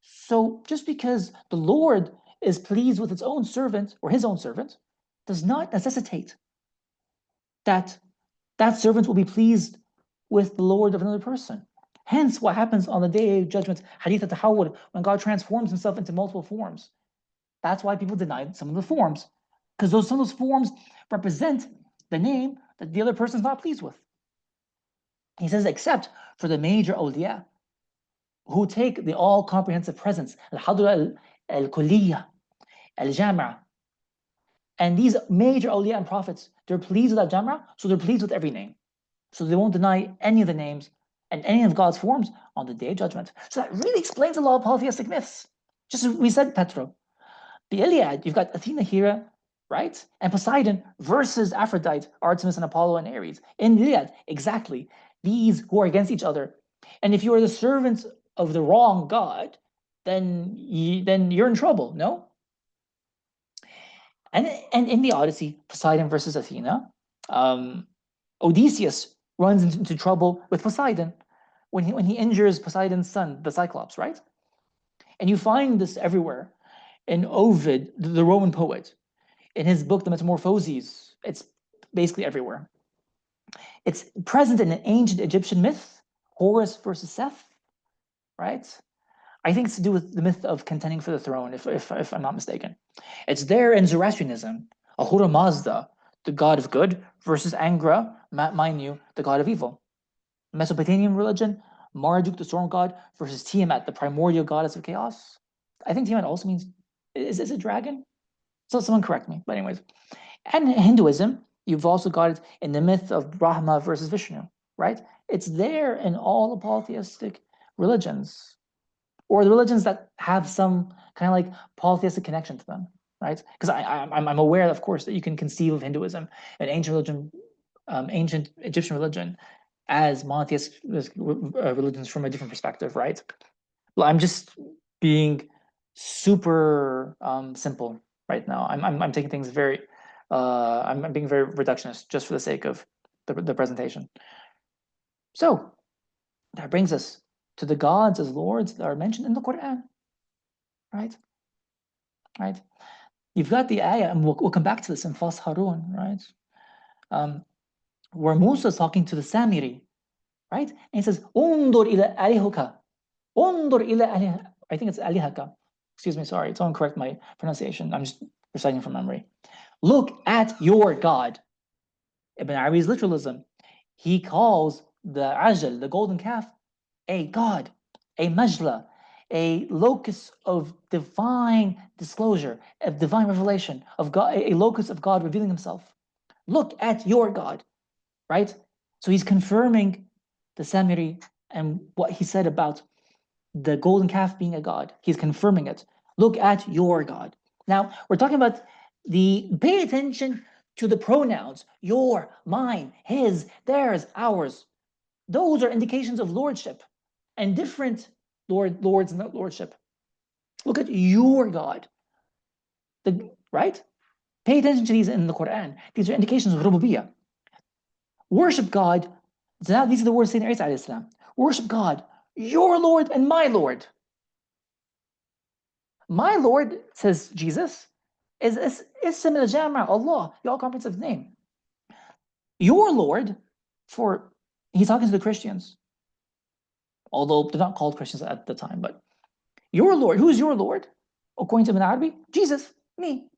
So just because the Lord is pleased with its own servant or his own servant does not necessitate that that servant will be pleased with the Lord of another person. Hence, what happens on the day of judgment, Hadith al-Tahawwud, when God transforms himself into multiple forms. That's why people deny some of the forms, because some of those forms represent the name that the other person is not pleased with. He says, except for the major awliya, who take the all-comprehensive presence, al-hadra al-kulliyya, al-jama'a. And these major awliya and prophets, they're pleased with that jama'a, so they're pleased with every name. So they won't deny any of the names and any of God's forms on the day of judgment. So that really explains a lot of polytheistic myths. Just as we said, Petro. The Iliad, you've got Athena, Hera, right? And Poseidon versus Aphrodite, Artemis, and Apollo, and Ares. In the Iliad, exactly. These who are against each other. And if you are the servants of the wrong god, then you're in trouble, no? And in the Odyssey, Poseidon versus Athena, Odysseus runs into trouble with Poseidon when he injures Poseidon's son, the Cyclops, right? And you find this everywhere. In Ovid, the Roman poet, in his book, The Metamorphoses, it's basically everywhere. It's present in an ancient Egyptian myth, Horus versus Seth, right? I think it's to do with the myth of contending for the throne, if I'm not mistaken. It's there in Zoroastrianism, Ahura Mazda, the god of good, versus Angra, Mainyu, the god of evil. Mesopotamian religion, Marduk, the storm god, versus Tiamat, the primordial goddess of chaos. I think Tiamat also means, is it dragon? So someone correct me, but anyways. And in Hinduism, you've also got it in the myth of Brahma versus Vishnu, right? It's there in all the polytheistic religions, or the religions that have some kind of like polytheistic connection to them, right? Because I'm aware, of course, that you can conceive of Hinduism, an ancient religion, ancient Egyptian religion, as monotheistic religions from a different perspective, right? Well, I'm just being super simple right now. I'm taking things very, I'm being very reductionist just for the sake of the presentation. So that brings us to the gods as lords that are mentioned in the Quran, right? Right. You've got the ayah, and we'll come back to this in Fas Harun, right? Where Musa is talking to the Samiri, right? And he says, "Undur ila alihuka, undur ila alih." I think it's alihaka. Excuse me, sorry. Someone correct my pronunciation. I'm just reciting from memory. Look at your God. Ibn Arabi's literalism. He calls the ajal, the golden calf, a God, a majla, a locus of divine disclosure, of divine revelation, of God, a locus of God revealing himself. Look at your God, right? So he's confirming the Samiri and what he said about the golden calf being a god. He's confirming it. Look at your God. Now, we're talking about pay attention to the pronouns, your, mine, his, theirs, ours. Those are indications of lordship and different lords and lordship. Look at your God. Right? Pay attention to these in the Quran. These are indications of rububiyyah. Worship God. Now, these are the words of Sayyidina Isa alayhi salam. Worship God, your Lord and my Lord. My Lord, says Jesus, is Ism al-Jama', Allah, the all-comprehensive name. Your Lord, he's talking to the Christians, although they're not called Christians at the time, but your Lord, who's your Lord? According to Ibn Arabi, Jesus, me.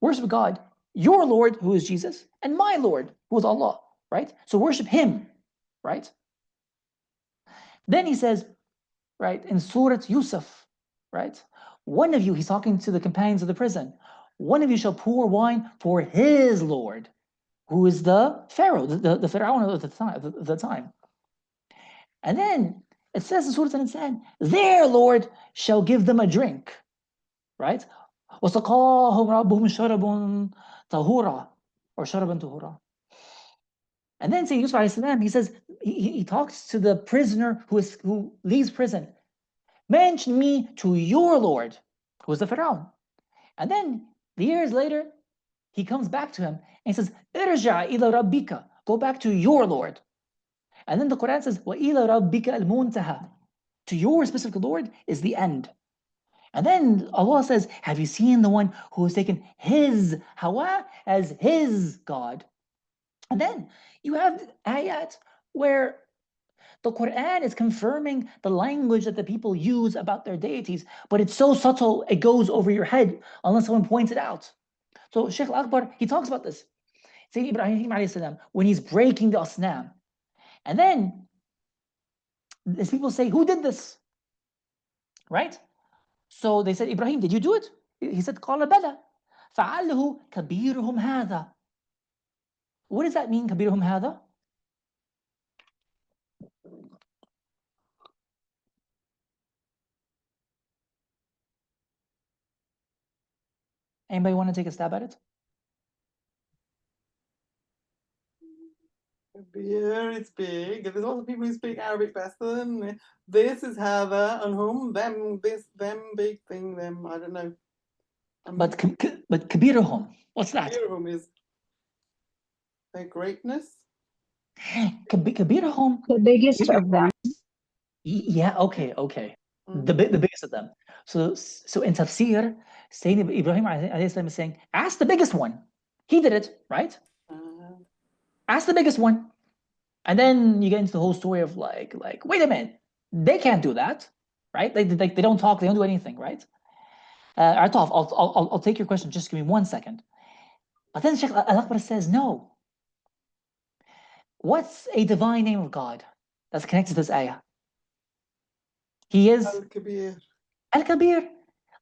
Worship God, your Lord, who is Jesus, and my Lord, who is Allah, right? So worship him, right? Then he says, right, in Surah Yusuf, right? One of you, he's talking to the companions of the prison, one of you shall pour wine for his Lord, who is the Pharaoh, the Pharaoh of the time. And then it says in Surah Al-Insan, their Lord shall give them a drink, right? وَسَقَاهُمْ رَبُّهُمْ شَرَبٌ طَهُورًا, or شَرَبًا طَهُورًا. And then Sayyidina Yusuf alayhi salam, he says, he talks to the prisoner who leaves prison. Mention me to your Lord, who is the Pharaoh. And then years later, he comes back to him and he says, Irja ila rabbika, go back to your Lord. And then the Quran says, Wa ila rabbika al-muntaha, to your specific Lord is the end. And then Allah says, have you seen the one who has taken his hawa as his God? And then you have ayat where the Quran is confirming the language that the people use about their deities, but it's so subtle, it goes over your head unless someone points it out. So Sheikh Al-Akbar, he talks about this. Sayyidina Ibrahim alayhi salam, when he's breaking the asnam. And then these people say, who did this? Right? So they said, Ibrahim, did you do it? He said, قال بلى فعله كبيرهم هذا. What does that mean, كبيرهم هذا? Anybody want to take a stab at it? Beer, it's big. There's lots of people who speak Arabic better than this is Heather and whom, them, this, them, big thing, them, I don't know. But كبيرهم, what's that? Kabirahum is their greatness. كبيرهم, the biggest of them. yeah, okay. The biggest of them. So in tafsir, Sayyidina Ibrahim alayhi salam is saying, ask the biggest one. He did it, right? Ask the biggest one. And then you get into the whole story of like, wait a minute, they can't do that, right? They don't talk, they don't do anything, right? Artaf, I'll take your question. Just give me 1 second. But then Sheikh Al-Akbar says, no. What's a divine name of God that's connected to this ayah? He is Al-Kabir. Al-Kabir.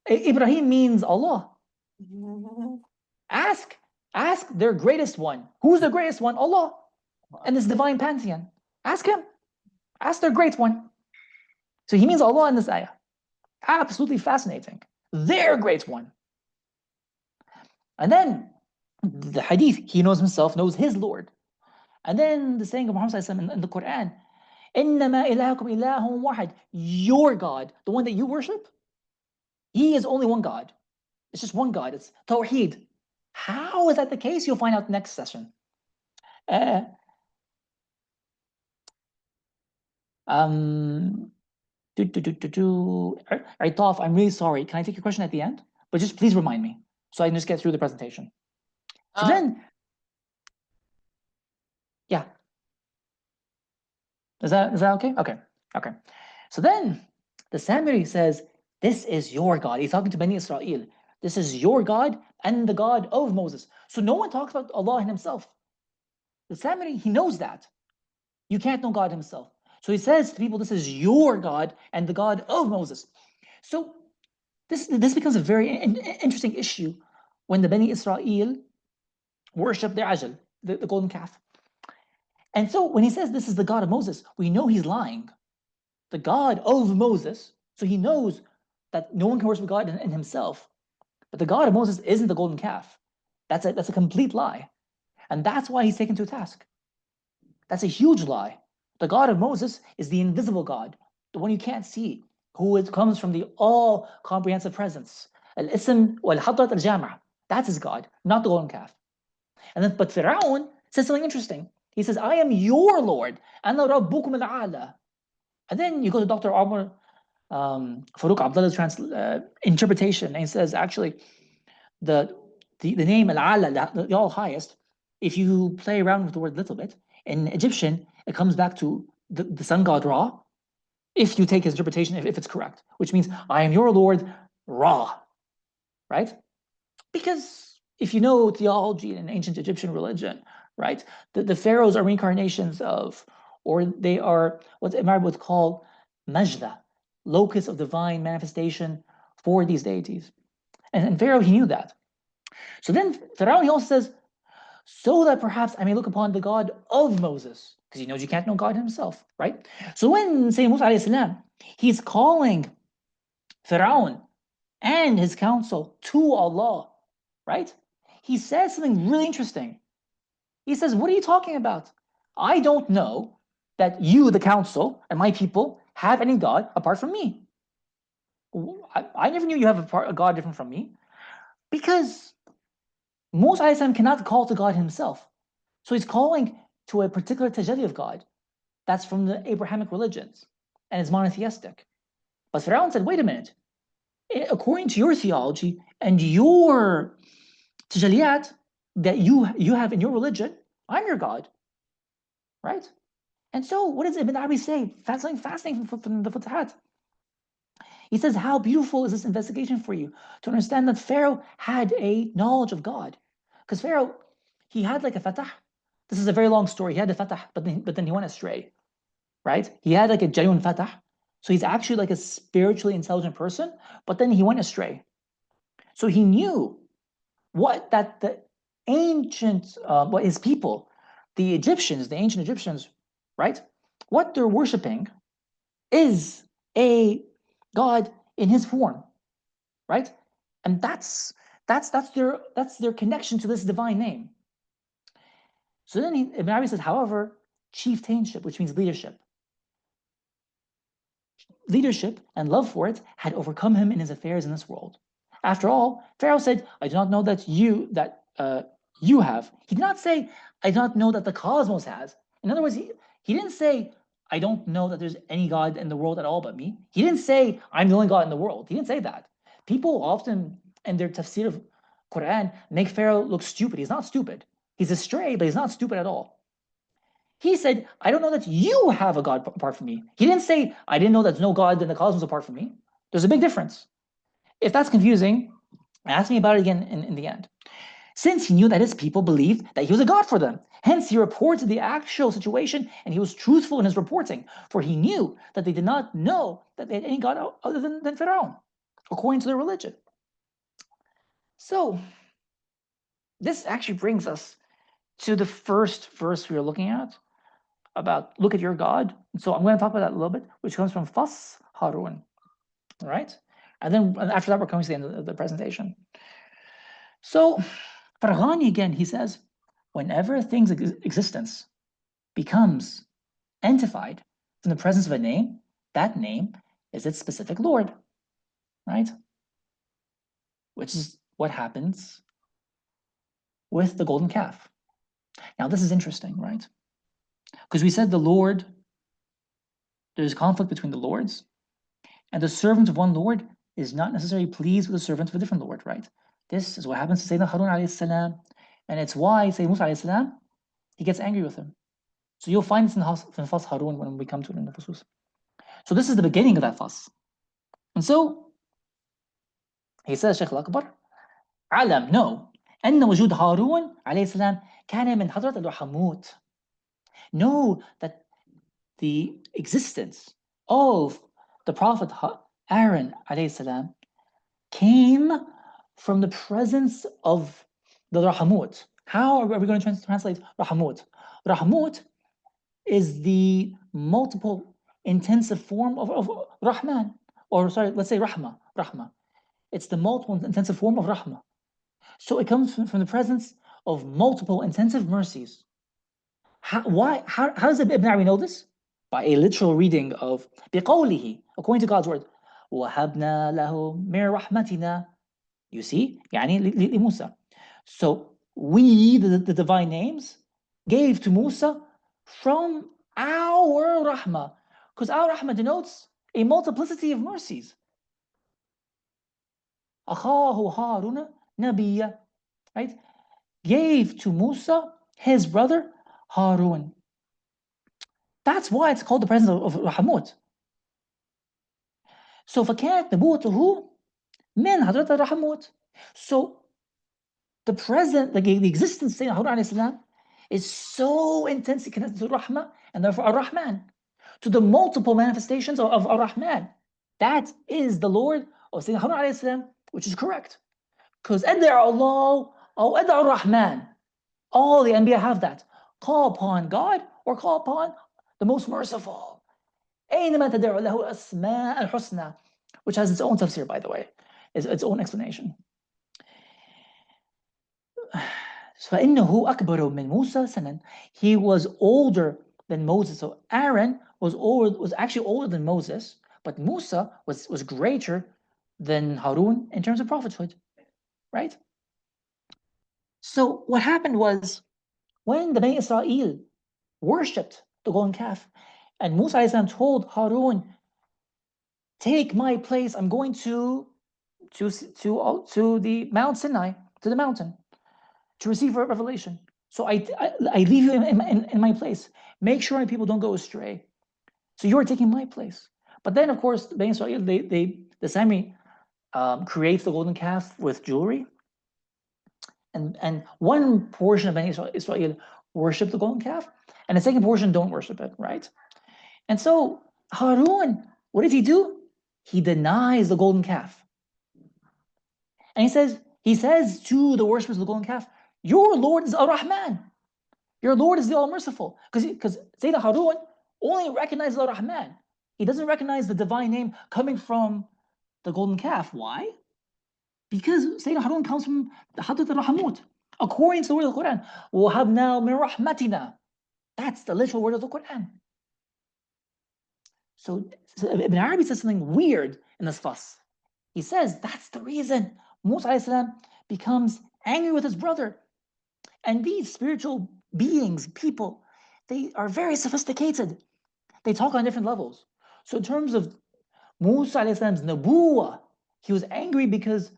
Ibrahim means Allah. Ask their greatest one. Who's the greatest one? Allah. And this divine pantheon. Ask him. Ask their great one. So he means Allah in this ayah. Absolutely fascinating. Their great one. And then the hadith, he knows himself, knows his Lord. And then the saying of Muhammad in the Quran, إِنَّمَا إِلَهَكُمْ إِلَهٌ وَاحِدٌ, your God, the one that you worship, he is only one God. It's just one God. It's Tawheed. How is that the case? You'll find out next session. Aitaf, I'm really sorry. Can I take your question at the end? But just please remind me so I can just get through the presentation. So then, yeah. Is that okay? Okay. So then the Samiri says, this is your God. He's talking to Bani Israel. This is your God and the God of Moses. So no one talks about Allah in himself. The Samiri, he knows that. You can't know God himself. So he says to people, this is your God and the God of Moses. So this becomes a very interesting issue when the Bani Israel worship their ajal, the golden calf. And so when he says this is the God of Moses, we know he's lying. The God of Moses, so he knows that no one can worship God in himself. But the God of Moses isn't the golden calf. That's a complete lie. And that's why he's taken to task. That's a huge lie. The God of Moses is the invisible God, the one you can't see, who comes from the all-comprehensive presence. Al-Ism wal-Hadrat al-Jama'. That's his God, not the golden calf. And then, but Fir'aun says something interesting. He says, I am your Lord. Ana rabbukum al-a'la. And then you go to Dr. Omar Farouk Abdullah's interpretation, and he says, actually, the name al-A'la, the all highest, if you play around with the word a little bit, in Egyptian, it comes back to the sun god Ra, if you take his interpretation, if it's correct, which means I am your Lord Ra, right? Because if you know theology in ancient Egyptian religion, right, the pharaohs are reincarnations of, or they are what Arabi would call majda, locus of divine manifestation for these deities. And Pharaoh, he knew that. So then Pharaoh, he also says, so that perhaps I may look upon the God of Moses, because he knows you can't know God himself, right? So when Sayyidina Musa alayhi salam, he's calling Pharaoh and his council to Allah, right? He says something really interesting. He says, what are you talking about? I don't know that you, the council, and my people have any God apart from me. I never knew you have a God different from me, because Musa cannot call to God himself. So he's calling to a particular tajalli of God that's from the Abrahamic religions and is monotheistic. But Pharaoh said, wait a minute. According to your theology and your tajalliyat that you have in your religion, I'm your God, right? And so what does Ibn Arabi say? Something fascinating from the Futuhat. He says, how beautiful is this investigation for you to understand that Pharaoh had a knowledge of God. Because Pharaoh, he had like a fatah. This is a very long story. He had a fatah, but then he went astray, right? He had like a genuine fatah. So he's actually like a spiritually intelligent person, but then he went astray. So he knew what the ancient, what his people, the Egyptians, the ancient Egyptians, right? What they're worshiping is a God in his form, right? And that's their connection to this divine name. So then Ibn Arabi says, however, chieftainship, which means leadership and love for it had overcome him in his affairs in this world. After all, Pharaoh said, I do not know that you have. He did not say, I do not know that the cosmos has. In other words, he didn't say, I don't know that there's any God in the world at all but me. He didn't say, I'm the only God in the world. He didn't say that. People often, in their tafsir of Quran, make Pharaoh look stupid. He's not stupid. He's astray, but he's not stupid at all. He said, I don't know that you have a God apart from me. He didn't say, I didn't know there's no God in the cosmos apart from me. There's a big difference. If that's confusing, ask me about it again in the end. Since he knew that his people believed that he was a God for them. Hence, he reported the actual situation, and he was truthful in his reporting, for he knew that they did not know that they had any God other than Pharaoh, according to their religion. So, this actually brings us to the first verse we were looking at, about look at your God. So I'm going to talk about that a little bit, which comes from Fas Harun, right? And then after that, we're coming to the end of the presentation. So Farghani, again, he says, whenever a thing's existence becomes entified from the presence of a name, that name is its specific Lord, right? Which is what happens with the golden calf. Now, this is interesting, right? Because we said the Lord, there's conflict between the Lords, and the servant of one Lord is not necessarily pleased with the servant of a different Lord, right? This is what happens to Sayyidina Harun alayhi salam, and it's why Sayyidina Musa alayhi salam, he gets angry with him. So you'll find this in Fas Harun when we come to it in the Fusus. So this is the beginning of that Fas. And so he says, Shaykh al-Akbar, Alam, no, أن وجود هارون عليه السلام كان من حضرة الرحموت. Know that the existence of the Prophet Aaron alayhi salam came from the presence of the Rahamut. How are we going to translate Rahamut? Rahamut is the multiple intensive form of Rahman, or sorry, let's say Rahma. It's the multiple intensive form of Rahma. So it comes from the presence of multiple intensive mercies. How does Ibn Arabi know this? By a literal reading of بِقَوْلِهِ, according to God's word. وَهَبْنَا لَهُ مِنْ رَحْمَتِنَا. You see, يعني لموسى. So we, the divine names, gave to Musa from our Rahmah, because our Rahmah denotes a multiplicity of mercies. أَخَاهُ هَارُونَ نَبِيًّا, right? Gave to Musa his brother Harun. That's why it's called the presence of Rahamut. So فكانت نبوته من حضرة الرحموت. So the present, like the existence of Harun alayhi salam, is so intensely connected to Rahmah and therefore Ar-Rahman, to the multiple manifestations of Ar-Rahman. That is the Lord of Sayyidina Harun alayhi salam, which is correct. Because Ad'a Allah or Ad'a Ar-Rahman, all the Anbiya have that. Call upon God or call upon the most merciful. أينما تدعو له الأسماء الحسنى, which has its own tafsir, by the way, its own explanation. فإنه أكبر من موسى سنا. He was older than Moses. So Aaron was actually older than Moses, but Musa was greater than Harun in terms of prophethood, right? So what happened was, when the Bnei Israel worshipped the golden calf, and Musa ﷺ told Harun, take my place, I'm going to the Mount Sinai, to the mountain, to receive revelation. So I leave you in my place. Make sure my people don't go astray. So you're taking my place. But then, of course, the Bnei Israel, the Sami creates the golden calf with jewelry. And one portion of Bnei Israel worship the golden calf, and the second portion don't worship it, right? And so Harun, what does he do? He denies the golden calf. And he says to the worshippers of the golden calf, your Lord is Ar-Rahman. Your Lord is the All-Merciful. Because Sayyidina Harun only recognizes Ar-Rahman. He doesn't recognize the divine name coming from the golden calf. Why? Because Sayyidina Harun comes from the Hadrat al-Rahamut. According to the word of the Quran, وَهَبْنَا مِن رَحْمَتِنَا. That's the literal word of the Quran. So Ibn Arabi says something weird in this fuss. He says that's the reason Musa ﷺ becomes angry with his brother. And these spiritual beings, people, they are very sophisticated. They talk on different levels. So in terms of Musa ﷺ's nabuwa, he was angry because,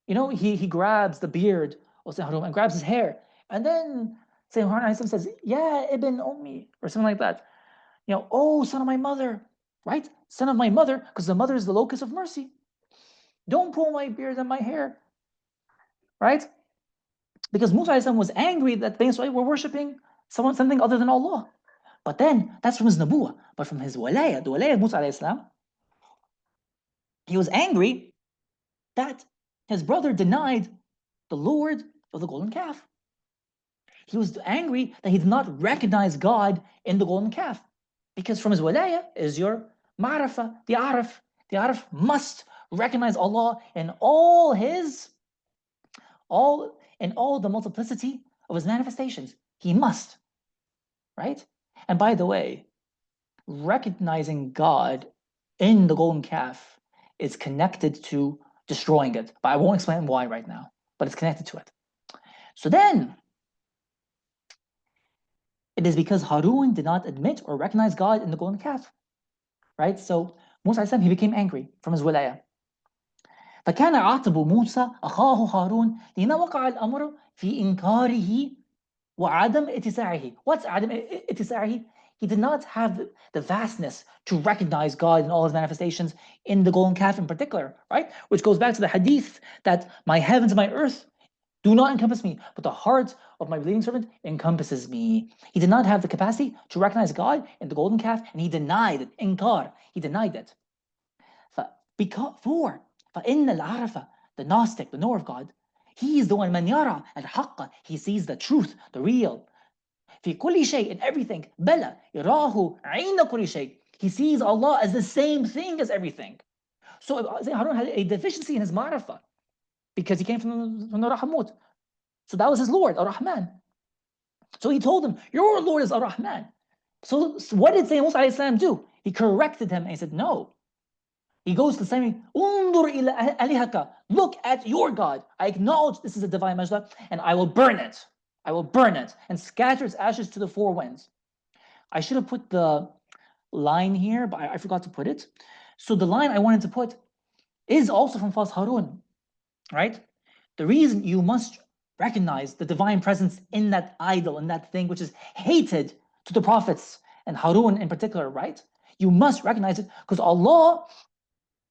he grabs the beard of Sayyidina Harun and grabs his hair. And then Sayyidina Harun says, yeah, Ibn Ummi, or something like that. Oh, son of my mother, right? Son of my mother, because the mother is the locus of mercy. Don't pull my beard and my hair, right? Because Musa was angry that Bnei Israel were worshipping something other than Allah. But then, that's from his nabuwa. But from his walaya, the walaya of Musa he was angry that his brother denied the Lord of the golden calf. He was angry that he did not recognize God in the golden calf. Because from his walaya is your ma'rifah, the arif. The arif must recognize Allah in all the multiplicity of his manifestations. He must, right? And by the way, recognizing God in the golden calf is connected to destroying it. But I won't explain why right now, but it's connected to it. So then, it is because Harun did not admit or recognize God in the golden calf, right? So Musa he became angry from his wilaya. فكان عاتب موسى أخاه هارون لما وقع الأمر في إنكاره وعدم اتساعه. What's عدم اتساعه? He did not have the vastness to recognize God in all his manifestations in the golden calf in particular, right? Which goes back to the hadith that my heavens and my earth do not encompass me, but the heart of my believing servant encompasses me. He did not have the capacity to recognize God in the golden calf, and he denied it. Inkar, he denied it. فإن العرفة, the Gnostic, the knower of God, he is the one من يرى الحق, he sees the truth, the real. في كل شيء, in everything. بلى يراه عين كل شيء, he sees Allah as the same thing as everything. So Harun had a deficiency in his ma'rifah because he came from the Rahamut. So that was his Lord, Ar-Rahman. So he told him, your Lord is Ar-Rahman. So what did Sayyidina Musa alayhi salam do? He corrected him and he said, no. He goes to the same, undur ila alihaka, look at your God. I acknowledge this is a divine majda, and I will burn it. I will burn it and scatter its ashes to the four winds. I should have put the line here, but I forgot to put it. So the line I wanted to put is also from Fas Harun, right? The reason you must recognize the divine presence in that idol, in that thing which is hated to the prophets, and Harun in particular, right? You must recognize it because Allah,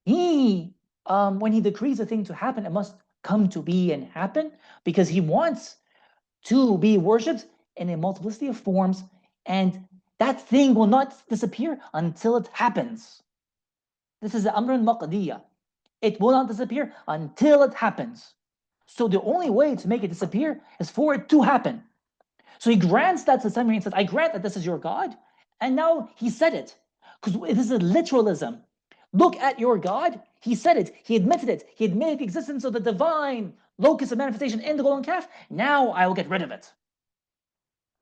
when he decrees a thing to happen, it must come to be and happen because he wants to be worshipped in a multiplicity of forms, and that thing will not disappear until it happens. This is the Amrun Maqdiya. It will not disappear until it happens. So the only way to make it disappear is for it to happen. So he grants that to Samiri and says, I grant that this is your God. And now he said it, because this is literalism. Look at your God. He said it. He admitted it. He admitted the existence of the divine locus of manifestation in the golden calf. Now I will get rid of it.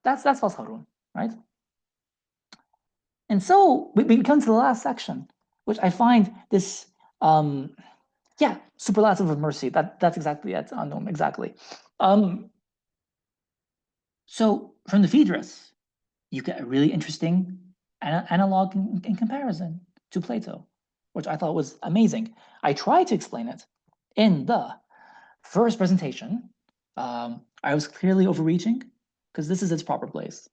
That's Fas Harun, right? And so we come to the last section, which I find this, superlative of mercy. That's exactly it. Exactly. So from the Phaedrus, you get a really interesting analog in comparison to Plato, which I thought was amazing. I tried to explain it in the first presentation. I was clearly overreaching because this is its proper place.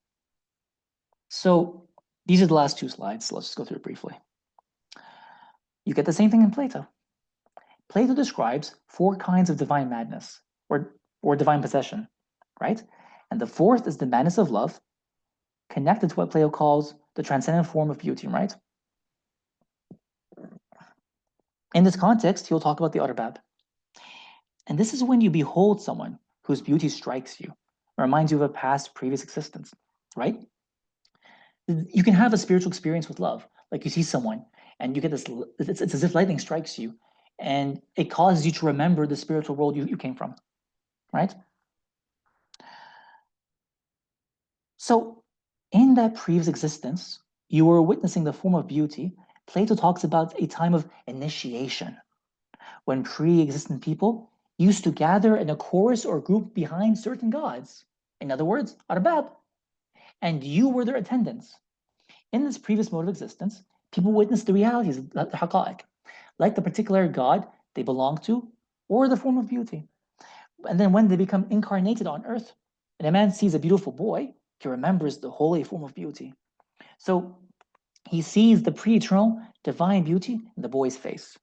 So these are the last two slides. So let's just go through it briefly. You get the same thing in Plato. Plato describes 4 kinds of divine madness or divine possession, right? And the fourth is the madness of love, connected to what Plato calls the transcendent form of beauty, right? In this context, he'll talk about the arbab. And this is when you behold someone whose beauty strikes you, reminds you of a past, previous existence, right? You can have a spiritual experience with love. Like you see someone and you get this, it's as if lightning strikes you and it causes you to remember the spiritual world you came from, right? So in that previous existence, you were witnessing the form of beauty. Plato talks about a time of initiation, when pre-existent people used to gather in a chorus or group behind certain gods. In other words, arbab, and you were their attendants. In this previous mode of existence, people witnessed the realities, the haqa'iq, like the particular god they belong to, or the form of beauty. And then when they become incarnated on earth, and a man sees a beautiful boy, he remembers the holy form of beauty. So he sees the pre-eternal divine beauty in the boy's face.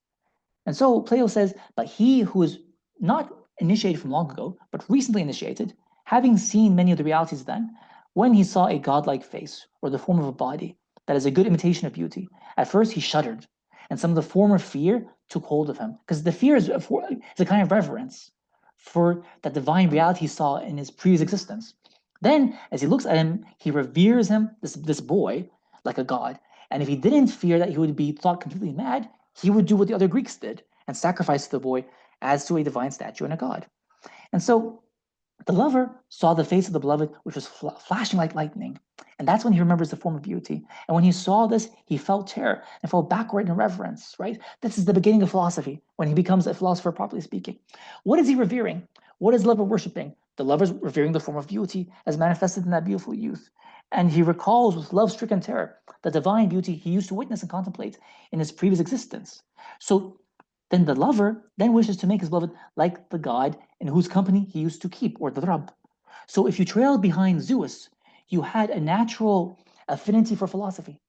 And so Plato says, but he who is not initiated from long ago, but recently initiated, having seen many of the realities then, when he saw a godlike face or the form of a body that is a good imitation of beauty, at first he shuddered, and some of the former fear took hold of him, because the fear is a kind of reverence for that divine reality he saw in his previous existence. Then, as he looks at him, he reveres him, this boy, like a god. And if he didn't fear that he would be thought completely mad, he would do what the other Greeks did and sacrifice the boy as to a divine statue and a god. And so the lover saw the face of the beloved, which was flashing like lightning. And that's when he remembers the form of beauty. And when he saw this, he felt terror and fell backward in reverence, right? This is the beginning of philosophy, when he becomes a philosopher, properly speaking. What is he revering? What is lover worshiping? The lover's revering the form of beauty as manifested in that beautiful youth. And he recalls with love-stricken terror the divine beauty he used to witness and contemplate in his previous existence. So then the lover then wishes to make his beloved like the god in whose company he used to keep, or the Rab. So if you trailed behind Zeus, you had a natural affinity for philosophy,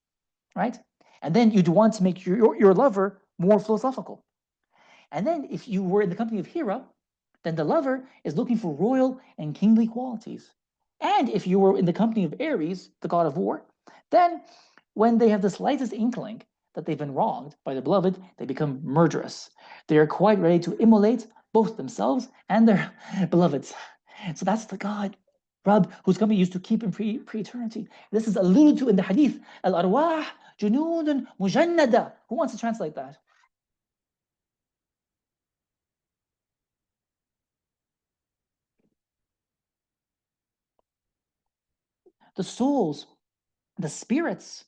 right? And then you'd want to make your lover more philosophical. And then if you were in the company of Hera, then the lover is looking for royal and kingly qualities. And if you were in the company of Ares, the god of war, then when they have the slightest inkling that they've been wronged by their beloved, they become murderous. They are quite ready to immolate both themselves and their beloveds. So that's the god, Rab, whose company used to keep in pre-eternity. This is alluded to in the hadith, al-arwah junudun mujannada. Who wants to translate that? The souls, the spirits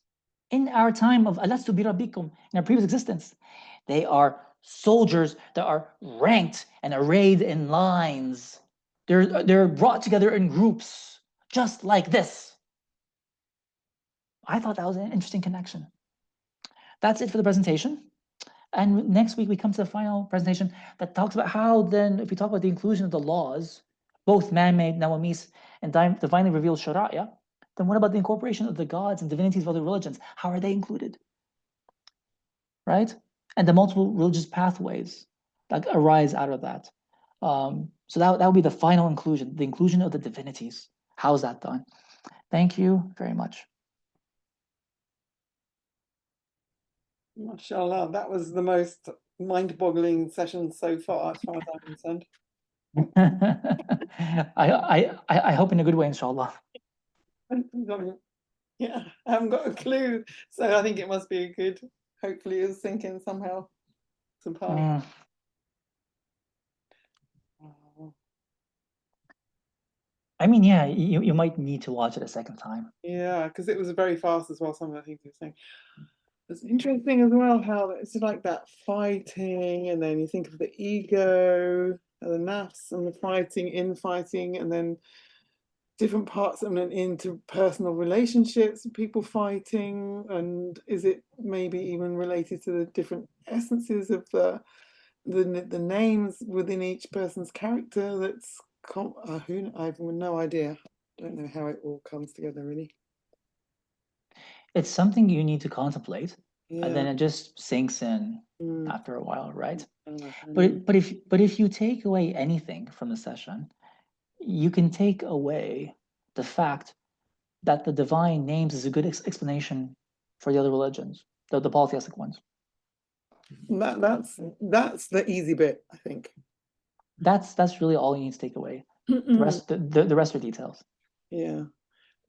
in our time of alastu bi rabbikum, in our previous existence, they are soldiers that are ranked and arrayed in lines. They're brought together in groups, just like this. I thought that was an interesting connection. That's it for the presentation. And next week we come to the final presentation that talks about how then, if we talk about the inclusion of the laws, both man-made, nawamis, and divinely revealed sharia, then what about the incorporation of the gods and divinities of other religions? How are they included? Right? And the multiple religious pathways that arise out of that. So that would be the final inclusion, the inclusion of the divinities. How's that done? Thank you very much. Mashallah, that was the most mind-boggling session so far, as far as I'm concerned. I hope in a good way, inshallah. Yeah, I haven't got a clue, so I think it must be a good. Hopefully, it'll sink in somehow. Subhanallah. I mean, yeah, you might need to watch it a second time. Yeah, because it was very fast as well. Some of the things he was saying. It's interesting as well how it's like that fighting, and then you think of the ego, and the nafs, and the fighting, infighting, and then different parts and then interpersonal relationships, people fighting, and is it maybe even related to the different essences of the names within each person's character? That's I've no idea. I don't know how it all comes together really. It's something you need to contemplate, Yeah. and then it just sinks in after a while, right? Mm. But if you take away anything from the session, you can take away the fact that the divine names is a good explanation for the other religions, the polytheistic ones. That's the easy bit, I think. That's really all you need to take away. The rest are details. Yeah.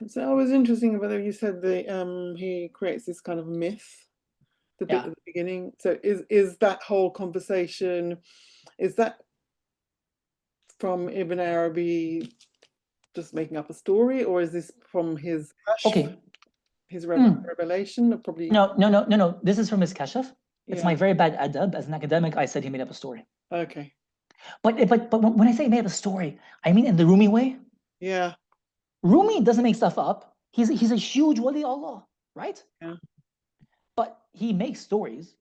So it was interesting whether you said he creates this kind of myth, the bit at the beginning. So is that whole conversation, is that from Ibn Arabi just making up a story, or is this from his his revelation? Probably no. This is from his kashaf. It's my very bad adab. As an academic, I said he made up a story. Okay. But when I say made up a story, I mean in the Rumi way. Yeah. Rumi doesn't make stuff up. He's a huge wali Allah, right? Yeah. But he makes stories,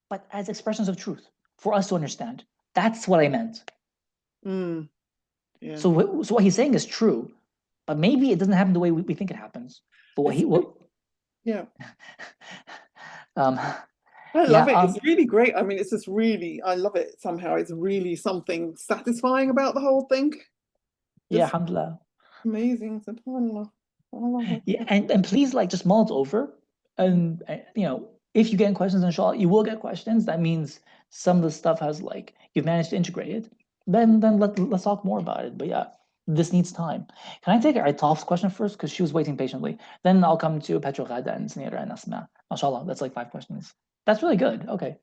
but as expressions of truth for us to understand. That's what I meant. Yeah. So what he's saying is true, but maybe it doesn't happen the way we think it happens. But yeah. I love it. It's really great. I mean, it's just really, I love it somehow. It's really something satisfying about the whole thing. Yeah, alhamdulillah. Amazing. SubhanAllah. Yeah, and please just mull it over. And if you get questions, inshallah, you will get questions. That means some of the stuff has you've managed to integrate it. Then let's talk more about it. But yeah, this needs time. Can I take Aitaf's question first? Because she was waiting patiently. Then I'll come to Petrogada and Snira and Asma. MashaAllah, that's 5 questions. That's really good. Okay.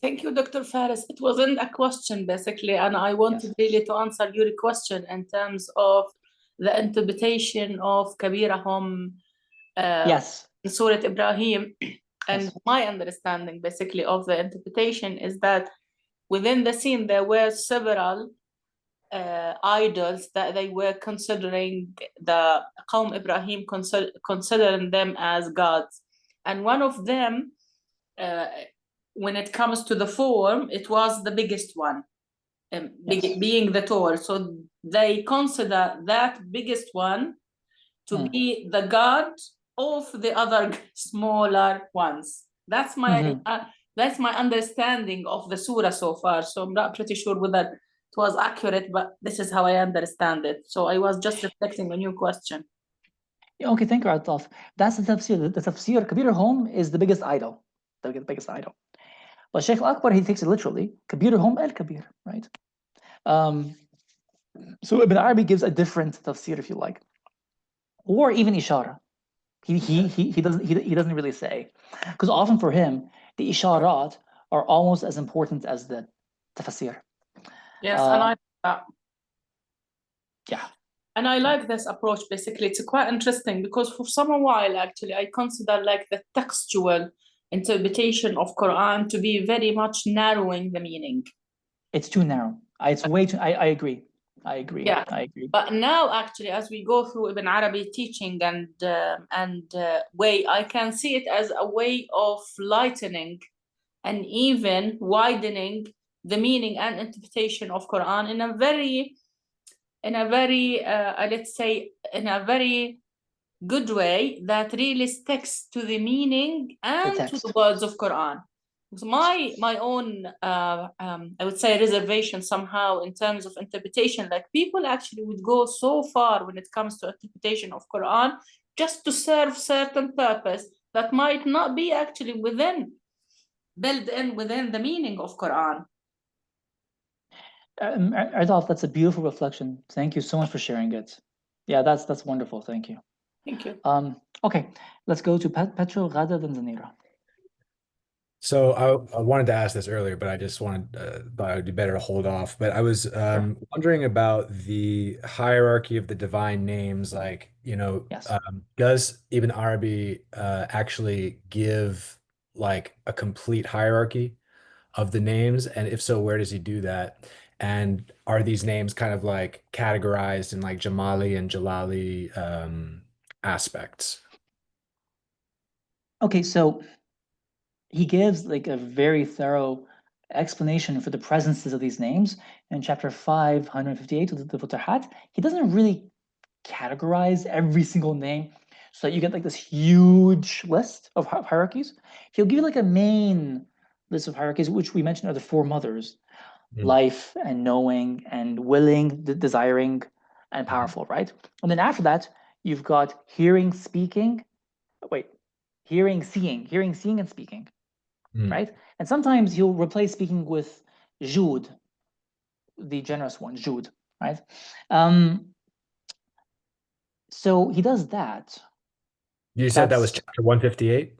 Thank you, Dr. Faris. It wasn't a question, basically, and I wanted really to answer your question in terms of the interpretation of Kabirahum in Surah Ibrahim. And my understanding, basically, of the interpretation is that within the scene, there were several idols that they were considering, the Qawm Ibrahim considering them as gods. And one of them, when it comes to the form, it was the biggest one, being the Torah. So they consider that biggest one to be the god of the other smaller ones. That's my understanding of the surah so far. So I'm not pretty sure whether it was accurate, but this is how I understand it. So I was just reflecting on your question. Okay, thank you, Ataf. That's the tafsir. The tafsir, Kabirahum is the biggest idol. The biggest idol. But Sheikh Akbar, he takes it literally. Kabirahum al-Kabir, right? So Ibn Arabi gives a different tafsir, if you like. Or even ishara. He doesn't really say. Because often for him, the isharat are almost as important as the tafsir. Yes, and I like that. Yeah. And I like this approach, basically. It's quite interesting because for some while, actually, I consider the textual interpretation of Quran to be very much narrowing the meaning. It's too narrow. It's way too, I agree. I agree. Yeah. I agree. But now, actually, as we go through Ibn Arabi teaching and way, I can see it as a way of lightening and even widening the meaning and interpretation of Quran in a very let's say in a very good way that really sticks to the meaning and to the words of Quran. my own I would say reservation somehow in terms of interpretation, like people actually would go so far when it comes to interpretation of Quran just to serve certain purpose that might not be actually built in within the meaning of Quran. Ardolph, that's a beautiful reflection. Thank you so much for sharing it. Yeah, that's wonderful. Thank you. Thank you. Okay, let's go to Petro, Ghada, then Zanira. So I wanted to ask this earlier, but I just wanted thought it would be better to hold off. But I was wondering about the hierarchy of the divine names. Like, Yes. Does Ibn Arabi actually give like a complete hierarchy of the names? And if so, where does he do that? And are these names kind of like categorized in like Jamali and Jalali aspects? Okay, so he gives like a very thorough explanation for the presences of these names in chapter 558 of the Futuhat. He doesn't really categorize every single name so that you get like this huge list of hierarchies. He'll give you like a main list of hierarchies, which we mentioned are the four mothers: life and knowing and willing, desiring, and powerful, right? And then after that, you've got hearing, speaking, hearing, seeing, and speaking, right? And sometimes he'll replace speaking with Jud, the generous one, Jud, right? So he does that. You said that was chapter 158?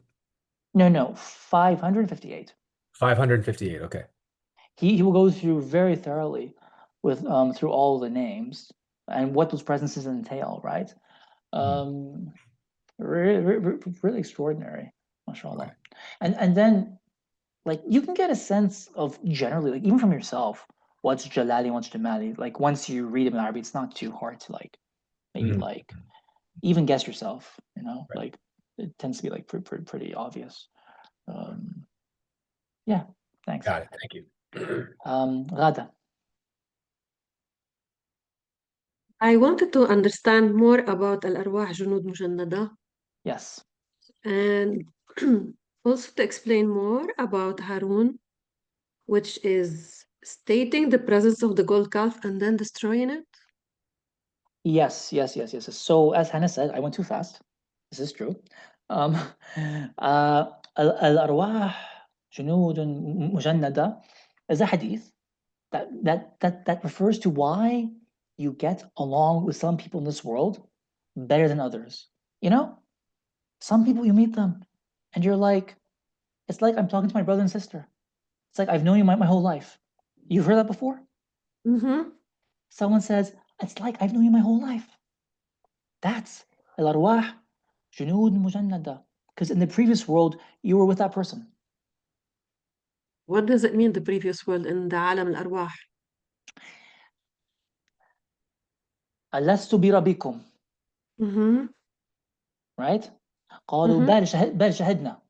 No, 558. 558, okay. He will go through very thoroughly with through all the names and what those presences entail, right? Really extraordinary, mashallah. Okay. And then like you can get a sense of generally, like even from yourself, what's Jalali, what's Jamali. Like once you read it in Arabic, it's not too hard to like maybe like even guess yourself, Right. like it tends to be like pretty obvious. Yeah, thanks. Got it. Thank you. Ghada. I wanted to understand more about Al-Arwah Junud Mujannada. Yes. And also to explain more about Harun, which is stating the presence of the gold calf and then destroying it. Yes. So as Hannah said, I went too fast. This is true. Al-Arwah Junud Mujannada is a hadith that refers to why you get along with some people in this world better than others. Some people you meet them and you're like, it's like I'm talking to my brother and sister. It's like I've known you my whole life. You've heard that before? Mm-hmm. Someone says, it's like I've known you my whole life. That's al-arwah junud mujannada. Because in the previous world, you were with that person. What does it mean, the previous world, in the Alam al-Arwah? ألست بربكم. Right? قالوا بل شهدنا.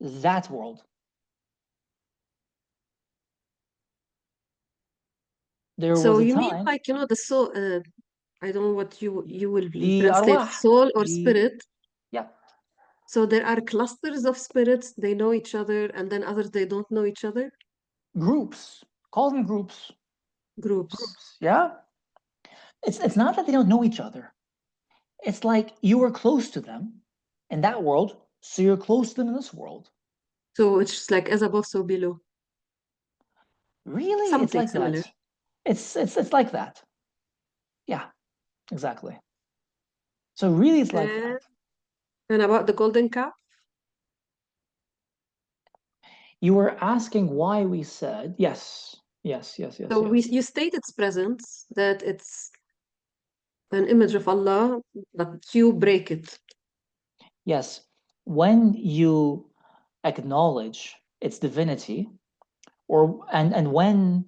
That world. There So was a you time, mean like, the soul, I don't know what you will the translate, arwah, soul or spirit. Yeah. So there are clusters of spirits, they know each other, and then others, they don't know each other? Groups. Call them groups. Groups. Yeah? It's not that they don't know each other. It's like you were close to them in that world, so you're close to them in this world. So it's like as above, so below. Really? Something It's like similar. that. It's like that. Yeah, exactly. So really it's like that. And about the golden calf? You were asking why we said yes. So you state its presence, that it's an image of Allah, but you break it. Yes. When you acknowledge its divinity, and when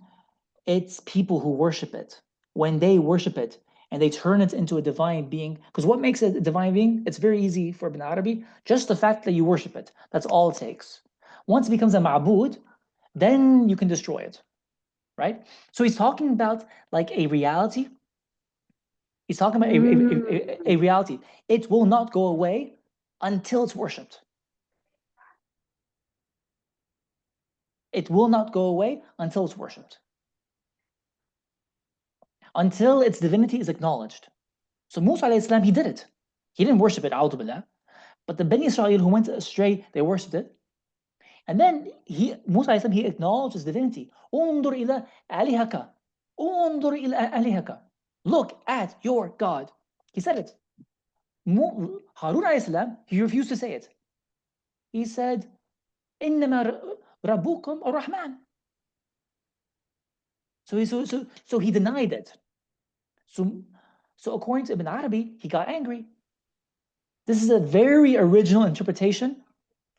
it's people who worship it, when they worship it and they turn it into a divine being, because what makes it a divine being? It's very easy for Ibn Arabi, just the fact that you worship it. That's all it takes. Once it becomes a ma'bud, then you can destroy it, right? So he's talking about like a reality. He's talking about a reality. It will not go away until it's worshipped. It will not go away until it's worshipped. Until its divinity is acknowledged. So Musa alayhi salam, he did it. He didn't worship it, a'udhu billah. But the Bani Israel who went astray, they worshipped it. And then Musa alayhi salam, he acknowledged his divinity. Undur ila alihaka. Undur ila alihaka. Look at your God. He said it. Harun alayhi salam, he refused to say it. He said, Innama rabbukum ar-Rahman. So he denied it. So according to Ibn Arabi, he got angry. This is a very original interpretation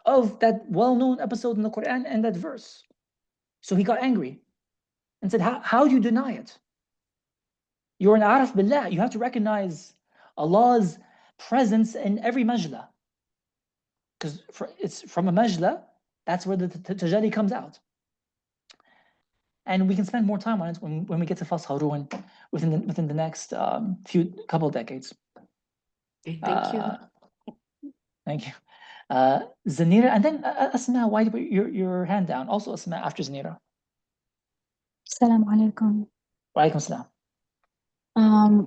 of that well-known episode in the Quran and that verse. So he got angry and said, how do you deny it? You're an araf billah. You have to recognize Allah's presence in every majla. Because it's from a majla, that's where the tajalli comes out. And we can spend more time on it when we get to Fas Harun within the next couple of decades. Thank you. Thank you. Zanira, and then Asma, why put your hand down? Also Asma after Zanira. Assalamu alaikum. Wa alaikum salam.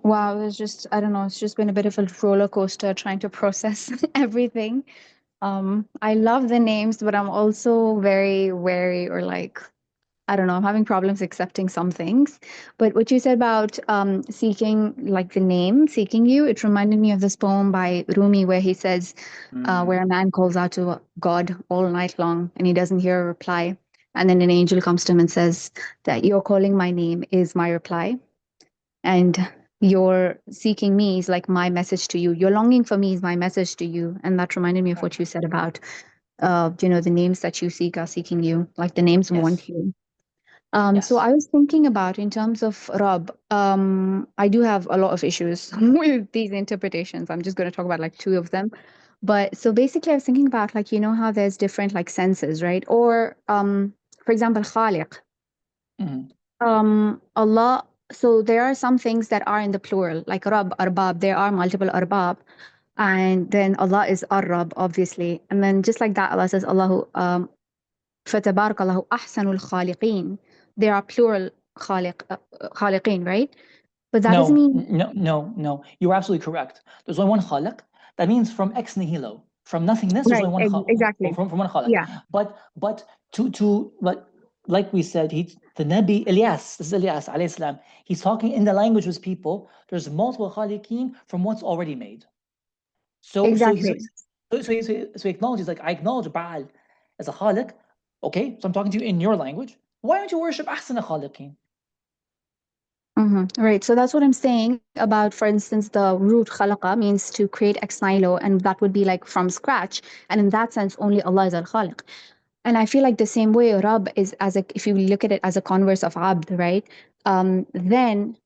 Wow, it was just, I don't know, it's just been a bit of a roller coaster trying to process everything. I love the names, but I'm also very wary, or like, I don't know, I'm having problems accepting some things. But what you said about seeking, like the name, seeking you, it reminded me of this poem by Rumi where he says, where a man calls out to God all night long and he doesn't hear a reply. And then an angel comes to him and says that you're calling my name is my reply. And your seeking me is like my message to you. Your longing for me is my message to you. And that reminded me of what you said about, the names that you seek are seeking you, like the names want you. So I was thinking about in terms of Rab, I do have a lot of issues with these interpretations. I'm just going to talk about like two of them. But so basically I was thinking about like, how there's different like senses, right? Or, for example, Khaliq. Allah, so there are some things that are in the plural, like Rab, Arbab, there are multiple Arbab. And then Allah is Ar-Rab, obviously. And then just like that, Allah says, Allahu, فَتَبَارَكَ اللَّهُ أَحْسَنُ الْخَالِقِينَ. There are plural khaliqeen, right? But that doesn't mean... No. You're absolutely correct. There's only one khaliq. That means from ex nihilo, from nothingness. There's only one exactly. From one khaliq. Yeah. But like we said, the Nabi Ilyas, this is Ilyas alayhi salam, he's talking in the language of his people. There's multiple khaliqeen from what's already made. So he acknowledges, like, I acknowledge Baal as a khaliq. Okay, so I'm talking to you in your language. Why don't you worship ahsan khaliqeen? Right. So that's what I'm saying about, for instance, the root khalaqa means to create ex nihilo, and that would be like from scratch. And in that sense, only Allah is al-Khaliq. And I feel like the same way Rab is if you look at it as a converse of Abd, right? Then,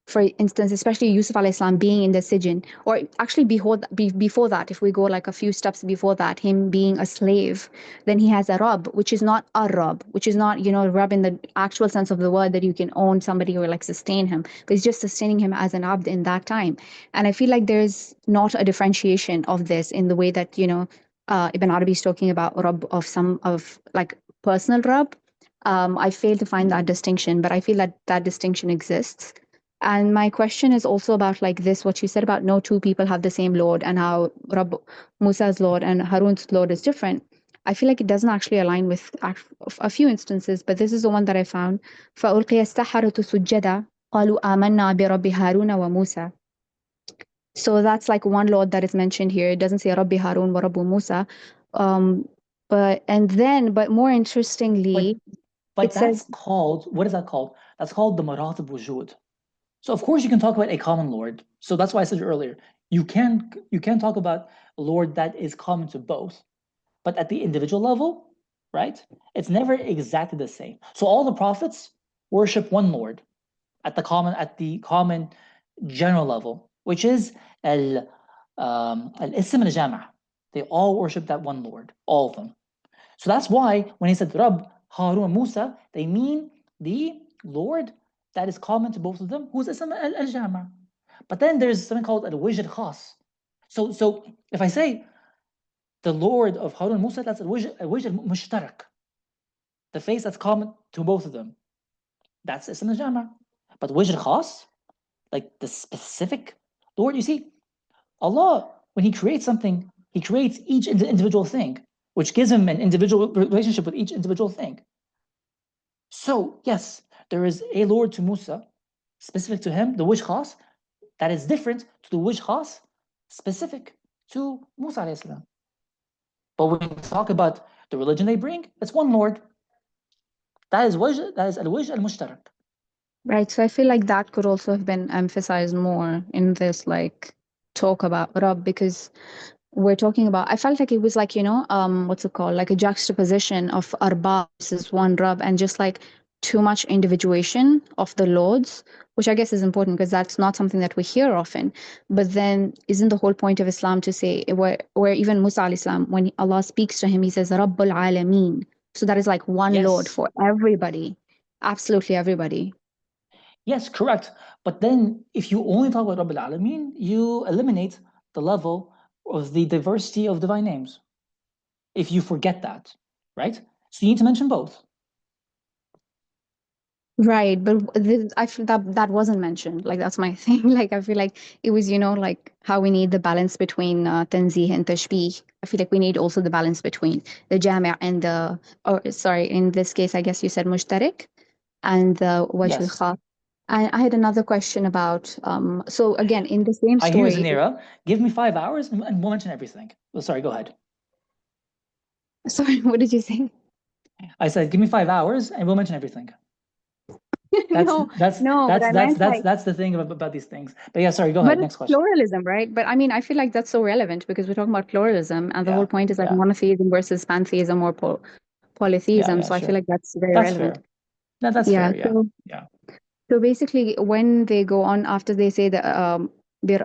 for instance, especially Yusuf alayhi salam being in the Sijin, or actually before that, if we go like a few steps before that, him being a slave, then he has a Rab, which is not a Rab, which is not, Rab in the actual sense of the word that you can own somebody or like sustain him, but it's just sustaining him as an Abd in that time. And I feel like there's not a differentiation of this in the way that, Ibn Arabi is talking about Rab of like personal Rab. I fail to find that distinction, but I feel that distinction exists. And my question is also about like this, what you said about no two people have the same Lord, and how Musa's Lord and Harun's Lord is different. I feel like it doesn't actually align with a few instances, but this is the one that I found. فَأُلْقِيَ السَّحَرَةُ سُجَّدًا قَالُوا آمَنَّا بِرَبِّ هَارُونَ وَمُوسَى. So that's like one Lord that is mentioned here. It doesn't say Rabbi Harun wa Rabbu Musa. But more interestingly, but that's called, what is that called? That's called the Maratib Wujud. So of course you can talk about a common Lord. So that's why I said earlier, you can talk about a Lord that is common to both, but at the individual level, right? It's never exactly the same. So all the prophets worship one Lord at the common general level, which is al-ism al-jama'. They all worship that one Lord, all of them. So that's why when he said Rabb, Harun, Musa, they mean the Lord that is common to both of them, who's ism al-jama'. But then there's something called al-wijh khas. So if I say the Lord of Harun, Musa, that's al-wijh mushtarak. the face that's common to both of them. That's ism al-jama'. But wajh al-khas, like the specific Lord, you see, Allah, when He creates something, He creates each individual thing, which gives Him an individual relationship with each individual thing. So, yes, there is a Lord to Musa, specific to him, the wajh khas, that is different to the wajh khas, specific to Musa alayhi salam. But when we talk about the religion they bring, it's one Lord. That is al-wajh al-mushtarak. Right. So I feel like that could also have been emphasized more in this like talk about Rabb, because we're talking about, I felt like it was like, what's it called? Like a juxtaposition of Arba versus one Rabb, and just like too much individuation of the lords, which I guess is important because that's not something that we hear often. But then isn't the whole point of Islam to say where even Musa alayhi salam, when Allah speaks to him, he says Rabbul Alameen. So that is like one Lord for everybody. Absolutely everybody. Yes, correct. But then if you only talk about Rabbil Alameen, you eliminate the level of the diversity of divine names. If you forget that, right? So you need to mention both. Right, but I feel that wasn't mentioned. Like that's my thing. Like I feel like it was, like how we need the balance between tanzih and tashbih. I feel like we need also the balance between the jami' and sorry, in this case, I guess you said mushtarik and the wajh al-khas. And I had another question about, so again, in the same story. Here's Zanira. Give me 5 hours and we'll mention everything. Oh, sorry, go ahead. Sorry, what did you say? I said, give me 5 hours and we'll mention everything. That's the thing about these things. But yeah, sorry, go ahead. Next question. Pluralism, right? But I mean, I feel like that's so relevant because we're talking about pluralism, and the whole point is like monotheism versus pantheism or polytheism. So I feel like that's very relevant. Fair. That's fair. Yeah. So basically, when they go on after they say the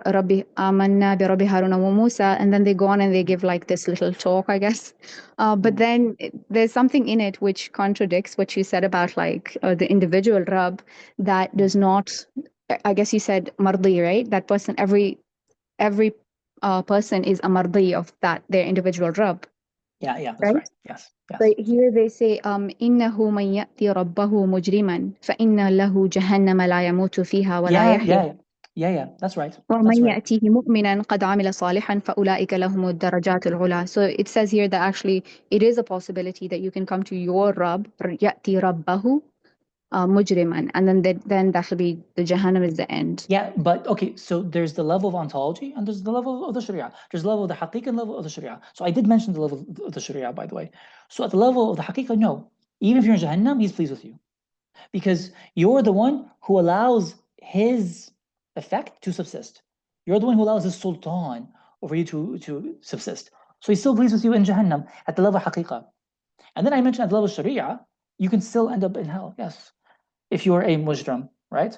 Rabbi Amanna bi Rabbi Haruna wa Musa, and then they go on and they give like this little talk, I guess. But then there's something in it which contradicts what you said about like the individual Rabb that does not. I guess you said mardi, right? That person, every person is a mardi of their individual Rabb. Yeah, that's right. Yes. But here they say, إِنَّهُ مَنْ يَأْتِ رَبَّهُ مُجْرِمًا فَإِنَّ لَهُ جَهَنَّمَ لَا يَمُوتُ فِيهَا وَلَا يَحْيَا. Yeah, that's right. وَمَنْ يَأْتِهِ مُؤْمِنًا قَدْ عَمِلَ صَالِحًا فَأُولَٰئِكَ لَهُمُ الدَّرَجَاتُ الْعُلَى. So it says here that actually it is a possibility that you can come to your Rabb, يَأْتِ رَبَّهُ مُجْرِمًا, and then that will be the Jahannam is the end. Yeah, but okay, so there's the level of ontology and there's the level of the Sharia. There's the level of the Haqiqah and level of the Sharia. So I did mention the level of the Sharia, by the way. So at the level of the Haqiqah, no. Even if you're in Jahannam, He's pleased with you. Because you're the one who allows His effect to subsist. You're the one who allows His sultan over you to subsist. So He's still pleased with you in Jahannam at the level of Haqiqah. And then I mentioned at the level of Sharia, you can still end up in hell, yes, if you're a mujram, right?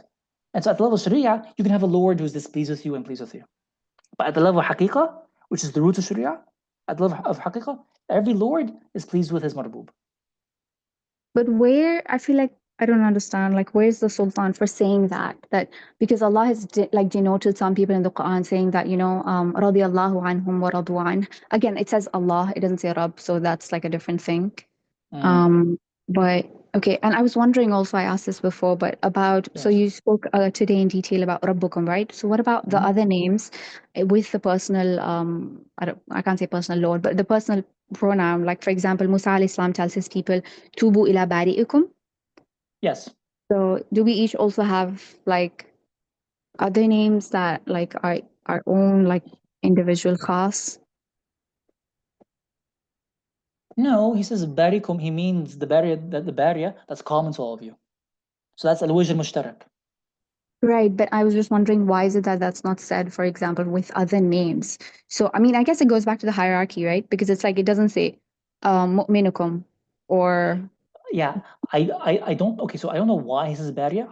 And so at the level of Sharia, you can have a Lord who's displeased with you and pleased with you. But at the level of Haqiqah, which is the root of Sharia, at the level of Haqiqah, every Lord is pleased with his marboob. But where, I feel like I don't understand, like where's the Sultan for saying that because Allah has denoted some people in the Quran saying that, radiyallahu anhum wa radu an. Again, it says Allah, it doesn't say Rabb, so that's like a different thing. But okay, and I was wondering also, I asked this before, but about, so you spoke today in detail about Rabbukum, right? So what about the other names with the personal, I can't say personal Lord, but the personal pronoun, like for example, Musa alayhi salam tells his people, Tubu ila bari'ikum. Yes. So do we each also have like other names that like are our own like individual khas? No, he says barikum, he means the barrier that's common to all of you. So that's al-wajh al-mushtarak. Right, but I was just wondering why is it that that's not said, for example, with other names? So, I mean, I guess it goes back to the hierarchy, right? Because it's like it doesn't say mu'minukum or... Yeah, I don't, okay, so I don't know why he says barrier.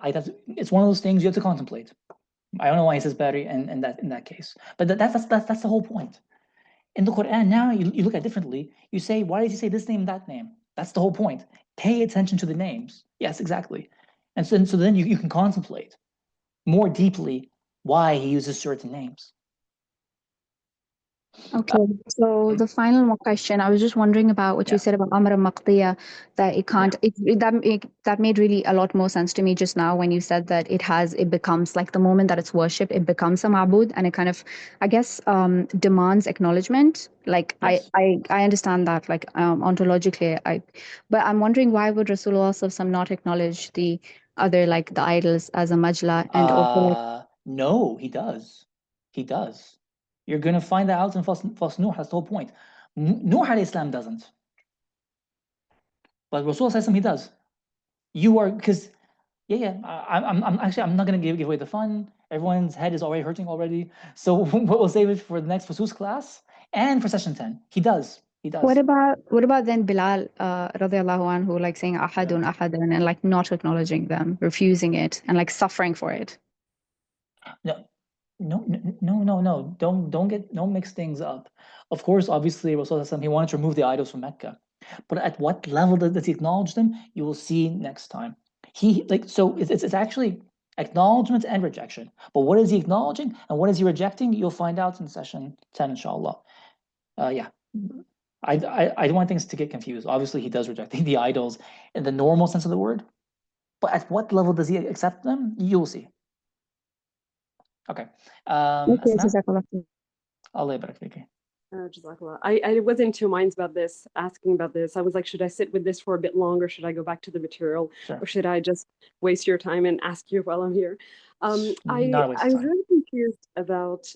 It's one of those things you have to contemplate. I don't know why he says barrier in that case. But that's the whole point. In the Quran now, you look at it differently. You say, why does he say this name, that name? That's the whole point. Pay attention to the names. Yes, exactly. And so then you can contemplate more deeply why he uses certain names. Okay, so the final question, I was just wondering about what you said about Amr Maqdiya, that it can't, that made really a lot more sense to me just now when you said that it becomes like the moment that it's worship, it becomes a ma'bud, and it kind of, I guess, demands acknowledgement. Like Yes. I understand that, like ontologically, but I'm wondering why would Rasulullah Sallallahu Alaihi Wasallam not acknowledge the other, like the idols as a majla, and also like, No, he does. He does. You're going to find that out in Fas Nuh. That's the whole point. Nuh alayhi salam doesn't. But Rasul says he does. You are, because, I'm actually, I'm not going to give away the fun. Everyone's head is already hurting already. So we'll save it for the next Fusus class and for session 10. He does. He does. what about then Bilal radiallahu anhu, like saying ahadun ahadun and like not acknowledging them, refusing it, and like suffering for it? No. Don't mix things up. Of course, obviously, Rasulullah he wanted to remove the idols from Mecca, but at what level does he acknowledge them? You will see next time. It's actually acknowledgement and rejection. But what is he acknowledging and what is he rejecting? You'll find out in session 10, inshallah. I don't want things to get confused. Obviously, he does reject the idols in the normal sense of the word, but at what level does he accept them? You'll see. Okay. Asma? Allah yabarak fiki. Jazakallah. I was in two minds about this, asking about this. I was like, should I sit with this for a bit longer? Should I go back to the material? Sure. Or should I just waste your time and ask you while I'm here? I was really confused about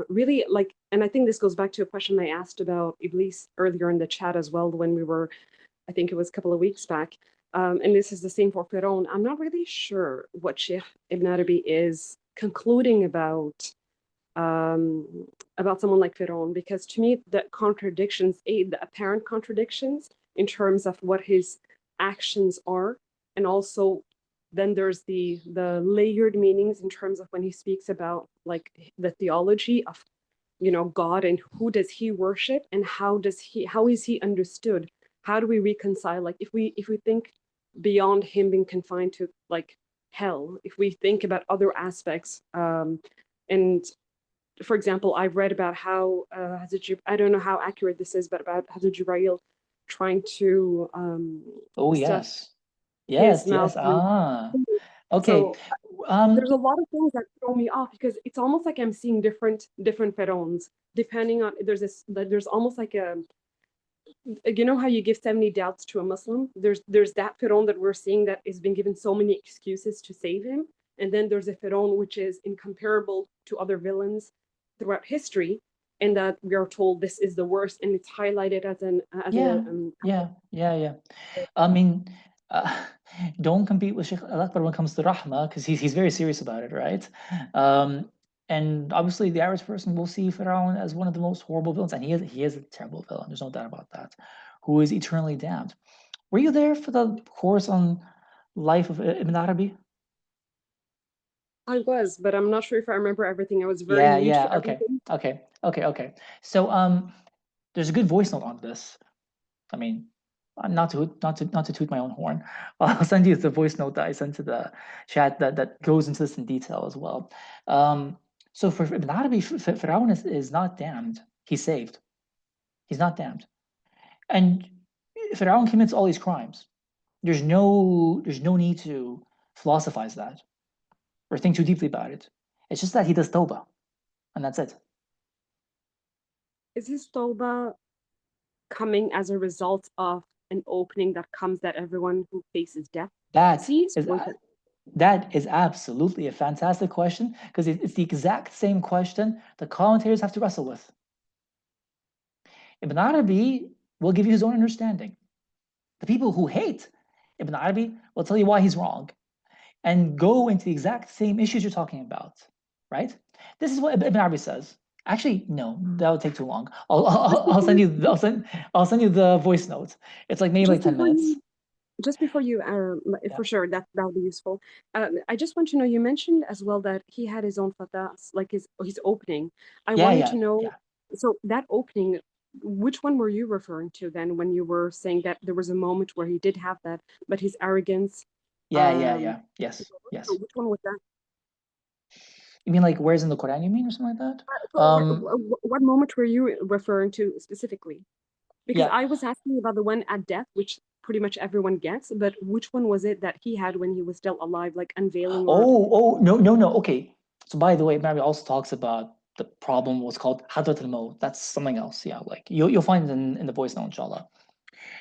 really like, and I think this goes back to a question I asked about Iblis earlier in the chat as well when we were, I think it was a couple of weeks back. And this is the same for Fir'aun. I'm not really sure what Sheikh Ibn Arabi is concluding about someone like Fir'aun, because to me the contradictions, the apparent contradictions in terms of what his actions are, and also then there's the layered meanings in terms of when he speaks about like the theology of God and who does he worship and how is he understood? How do we reconcile, like if we think beyond him being confined to like hell, if we think about other aspects, and for example, I've read about how I don't know how accurate this is, but about Hazrat Jibreel trying to his mouth. Okay. So, there's a lot of things that throw me off because it's almost like I'm seeing different Pharaohs depending on there's almost like a, you know how you give 70 doubts to a Muslim? There's that Pharaoh that we're seeing that is being given so many excuses to save him. And then there's a Pharaoh which is incomparable to other villains throughout history, and that we are told this is the worst, and it's highlighted as I mean, don't compete with Sheikh Al-Akbar when it comes to Rahma, because he's very serious about it, right? And obviously the average person will see Fir'aun as one of the most horrible villains, and he is a terrible villain, there's no doubt about that, who is eternally damned. Were you there for the course on life of Ibn Arabi? I was, but I'm not sure if I remember everything. I was very new to everything. Okay. So there's a good voice note on this. I mean, not to toot my own horn. I'll send you the voice note that I sent to the chat that goes into this in detail as well. So for Ibn Arabi, Fir'aun is not damned. He's saved. He's not damned. And Fir'aun commits all these crimes. There's no need to philosophize that or think too deeply about it. It's just that he does tawbah, and that's it. Is his tawbah coming as a result of an opening that comes that everyone who faces death sees? That is absolutely a fantastic question, because it's the exact same question the commentators have to wrestle with. Ibn Arabi will give you his own understanding. The people who hate Ibn Arabi will tell you why he's wrong and go into the exact same issues you're talking about, right? This is what Ibn Arabi says. Actually, no, that would take too long. I'll send you the voice note. It's like maybe like 10 minutes. Just before you, for sure, that'll be useful. I just want to know, you mentioned as well that he had his own fatas, like his opening. I wanted to know, so that opening, which one were you referring to then when you were saying that there was a moment where he did have that, but his arrogance? Yes. So which one was that? You mean like where's in the Quran, you mean, or something like that? What moment were you referring to specifically? Because I was asking about the one at death, which pretty much everyone gets, but which one was it that he had when he was still alive, like unveiling? No. Okay. So by the way, Mary also talks about the problem was called Hadrat al-Maut. That's something else. Yeah, like you'll find it in the voice note, inshallah.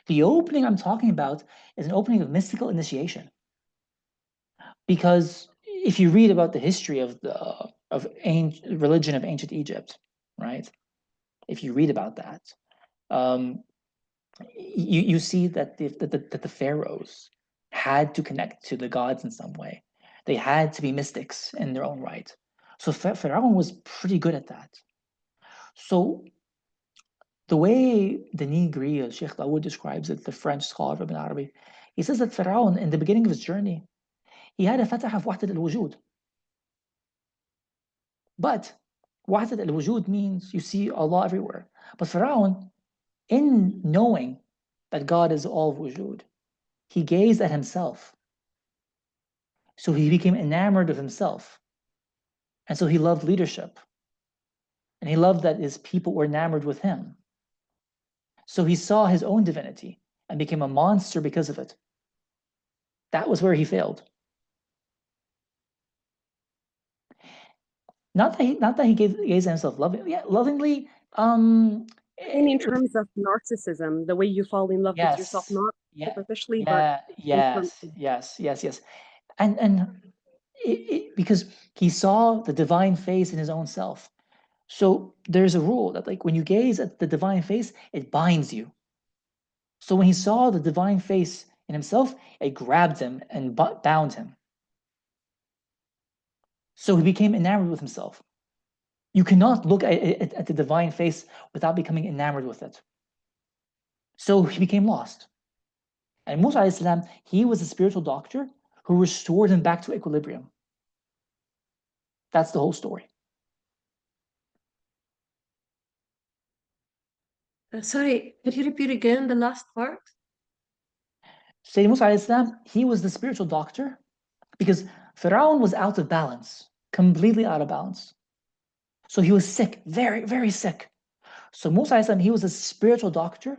The opening I'm talking about is an opening of mystical initiation. Because if you read about the history of ancient religion of ancient Egypt, right? If you read about that, you see that the pharaohs had to connect to the gods in some way. They had to be mystics in their own right. So Pharaoh was pretty good at that. So the way the Nigri, Sheikh Dawood describes it, the French scholar Ibn Arabi, he says that Pharaoh, in the beginning of his journey, he had a fatah of wahdat al-wujud. But wahdat al-wujud means you see Allah everywhere. But Pharaoh, in knowing that God is all wujud, he gazed at himself. So he became enamored of himself. And so he loved leadership. And he loved that his people were enamored with him. So he saw his own divinity and became a monster because of it. That was where he failed. Not that he gazed at himself lovingly. In terms of narcissism, the way you fall in love with yourself, not superficially, but yes. And because he saw the divine face in his own self. So there's a rule that like when you gaze at the divine face, it binds you. So when he saw the divine face in himself, it grabbed him and bound him. So he became enamored with himself. You cannot look at the divine face without becoming enamored with it. So he became lost. And Musa alayhi salam, he was a spiritual doctor who restored him back to equilibrium. That's the whole story. Sorry, could you repeat again the last part? Sayyidina Musa alayhi salam, he was the spiritual doctor because Pharaoh was out of balance, completely out of balance. So he was sick, very, very sick. So Musa alayhi salam, he was a spiritual doctor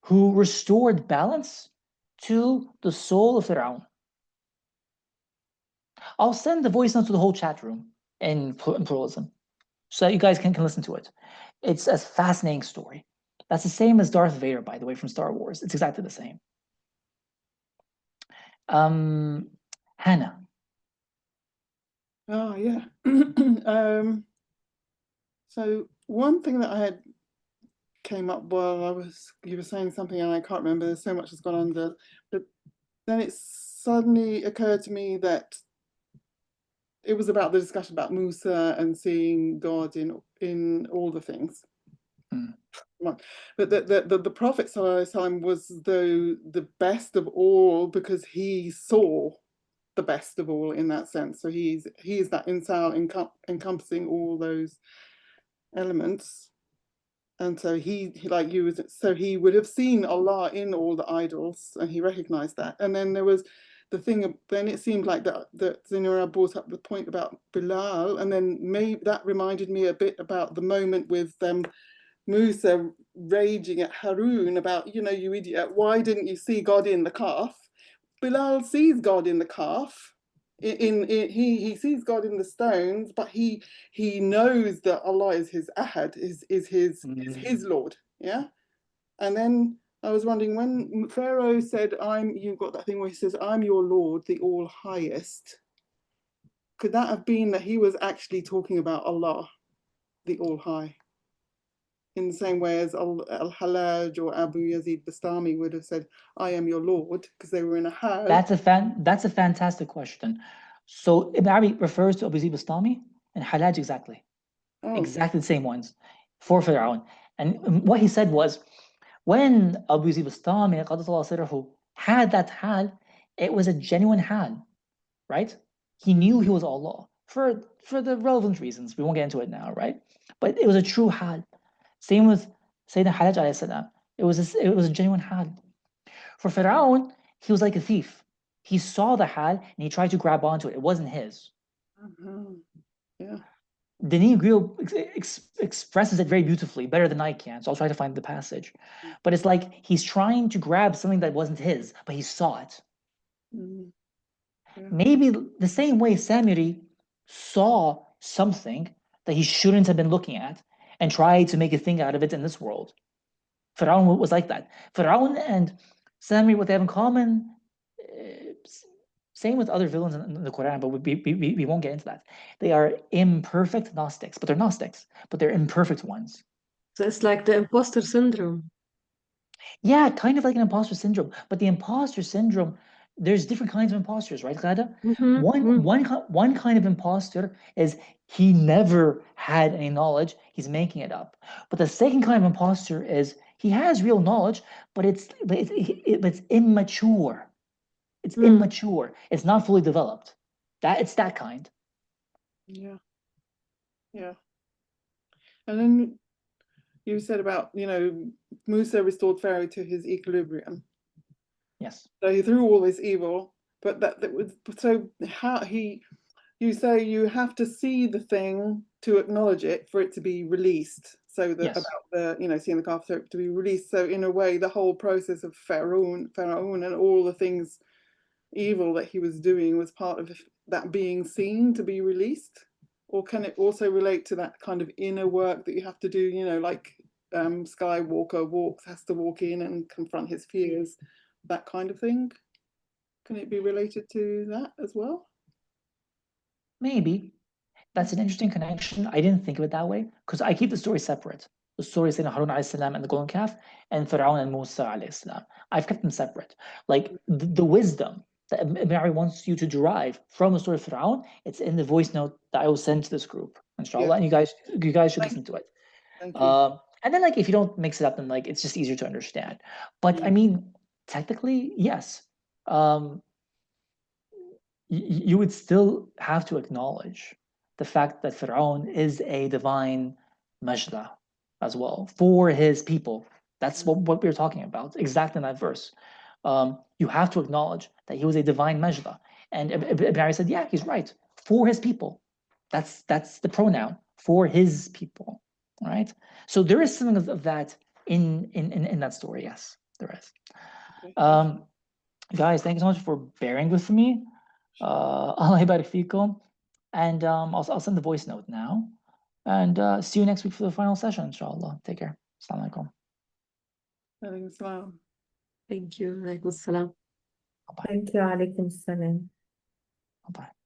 who restored balance to the soul of Pharaoh. I'll send the voice note to the whole chat room in Pluralism so that you guys can listen to it. It's a fascinating story. That's the same as Darth Vader, by the way, from Star Wars. It's exactly the same. Hannah. Oh, yeah. So one thing that I had came up while you were saying something and I can't remember, there's so much that's gone under, but then it suddenly occurred to me that it was about the discussion about Musa and seeing God in all the things. But the Prophet ﷺ was the best of all because he saw the best of all in that sense. So he is that insan encompassing all those elements. And so he would have seen Allah in all the idols and he recognized that. And then there was the thing, then it seemed like that Zinura brought up the point about Bilal, and then maybe that reminded me a bit about the moment with Musa raging at Harun about, you idiot, why didn't you see God in the calf? Bilal sees God in the calf. He sees God in the stones, but he knows that Allah is his ahad, is his Lord. Yeah. And then I was wondering, when Pharaoh said, you've got that thing where he says, I'm your Lord, the all highest. Could that have been that he was actually talking about Allah, the all high? In the same way as Al-Hallaj or Abu Yazid Bastami would have said, I am your Lord, because they were in a hajj. That's a fantastic question. So Ibn Arabi refers to Abu Yazid Bastami and Hallaj exactly. Exactly the same ones for Fir'aun. And what he said was, when Abu Yazid Bastami had that hal, it was a genuine hal, right? He knew he was Allah for the relevant reasons. We won't get into it now, right? But it was a true hal. Same with Sayyidina Hallaj alayhi salam. It was a genuine hal. For Fir'aun, he was like a thief. He saw the hal and he tried to grab onto it. It wasn't his. Yeah. Denis Griot expresses it very beautifully, better than I can. So I'll try to find the passage. But it's like he's trying to grab something that wasn't his, but he saw it. Yeah. Maybe the same way Samiri saw something that he shouldn't have been looking at and tried to make a thing out of it in this world. Fir'aun was like that. Fir'aun and Samiri, what they have in common, same with other villains in the Quran, but we won't get into that. They are imperfect Gnostics, but they're Gnostics, but they're imperfect ones. So it's like the imposter syndrome. Yeah, kind of like an imposter syndrome. But the imposter syndrome, there's different kinds of imposters, right, Ghada? One kind of imposter is he never had any knowledge, he's making it up. But the second kind of imposter is he has real knowledge, but it's immature. It's immature. It's not fully developed. It's that kind. Yeah. Yeah. And then you said about, Musa restored Pharaoh to his equilibrium. Yes. So he threw all this evil, but that was so how you say you have to see the thing to acknowledge it for it to be released. So that Yes. about the seeing the calf to be released. So in a way, the whole process of Pharaoh and all the things evil that he was doing was part of that being seen to be released. Or can it also relate to that kind of inner work that you have to do? Like Skywalker has to walk in and confront his fears, that kind of thing. Can it be related to that as well? Maybe. That's an interesting connection. I didn't think of it that way because I keep the story separate. The story is in Harun alayhi salam and the golden calf, and Fir'aun and Musa alayhi salam. I've kept them separate. Like the wisdom that Ibn Ari wants you to derive from the story of Fir'aun, it's in the voice note that I will send to this group, inshallah. Yeah. And you guys should listen to it. Thank you. And then if you don't mix it up, then it's just easier to understand. But I mean, technically, yes. You would still have to acknowledge the fact that Fir'aun is a divine majda as well for his people. That's what we're talking about, exactly in that verse. You have to acknowledge that he was a divine majda. And Ibn Ari said, yeah, he's right, for his people. That's the pronoun, for his people, right? So there is something of that in that story, yes, there is. Guys, thank you so much for bearing with me. Allah yabarak feekum. And I'll send the voice note now. And see you next week for the final session, inshallah. Take care. Assalamu alaikum. Thank you. Alaikum salam. Bye-bye. Thank you. Alaikum salam. Bye-bye.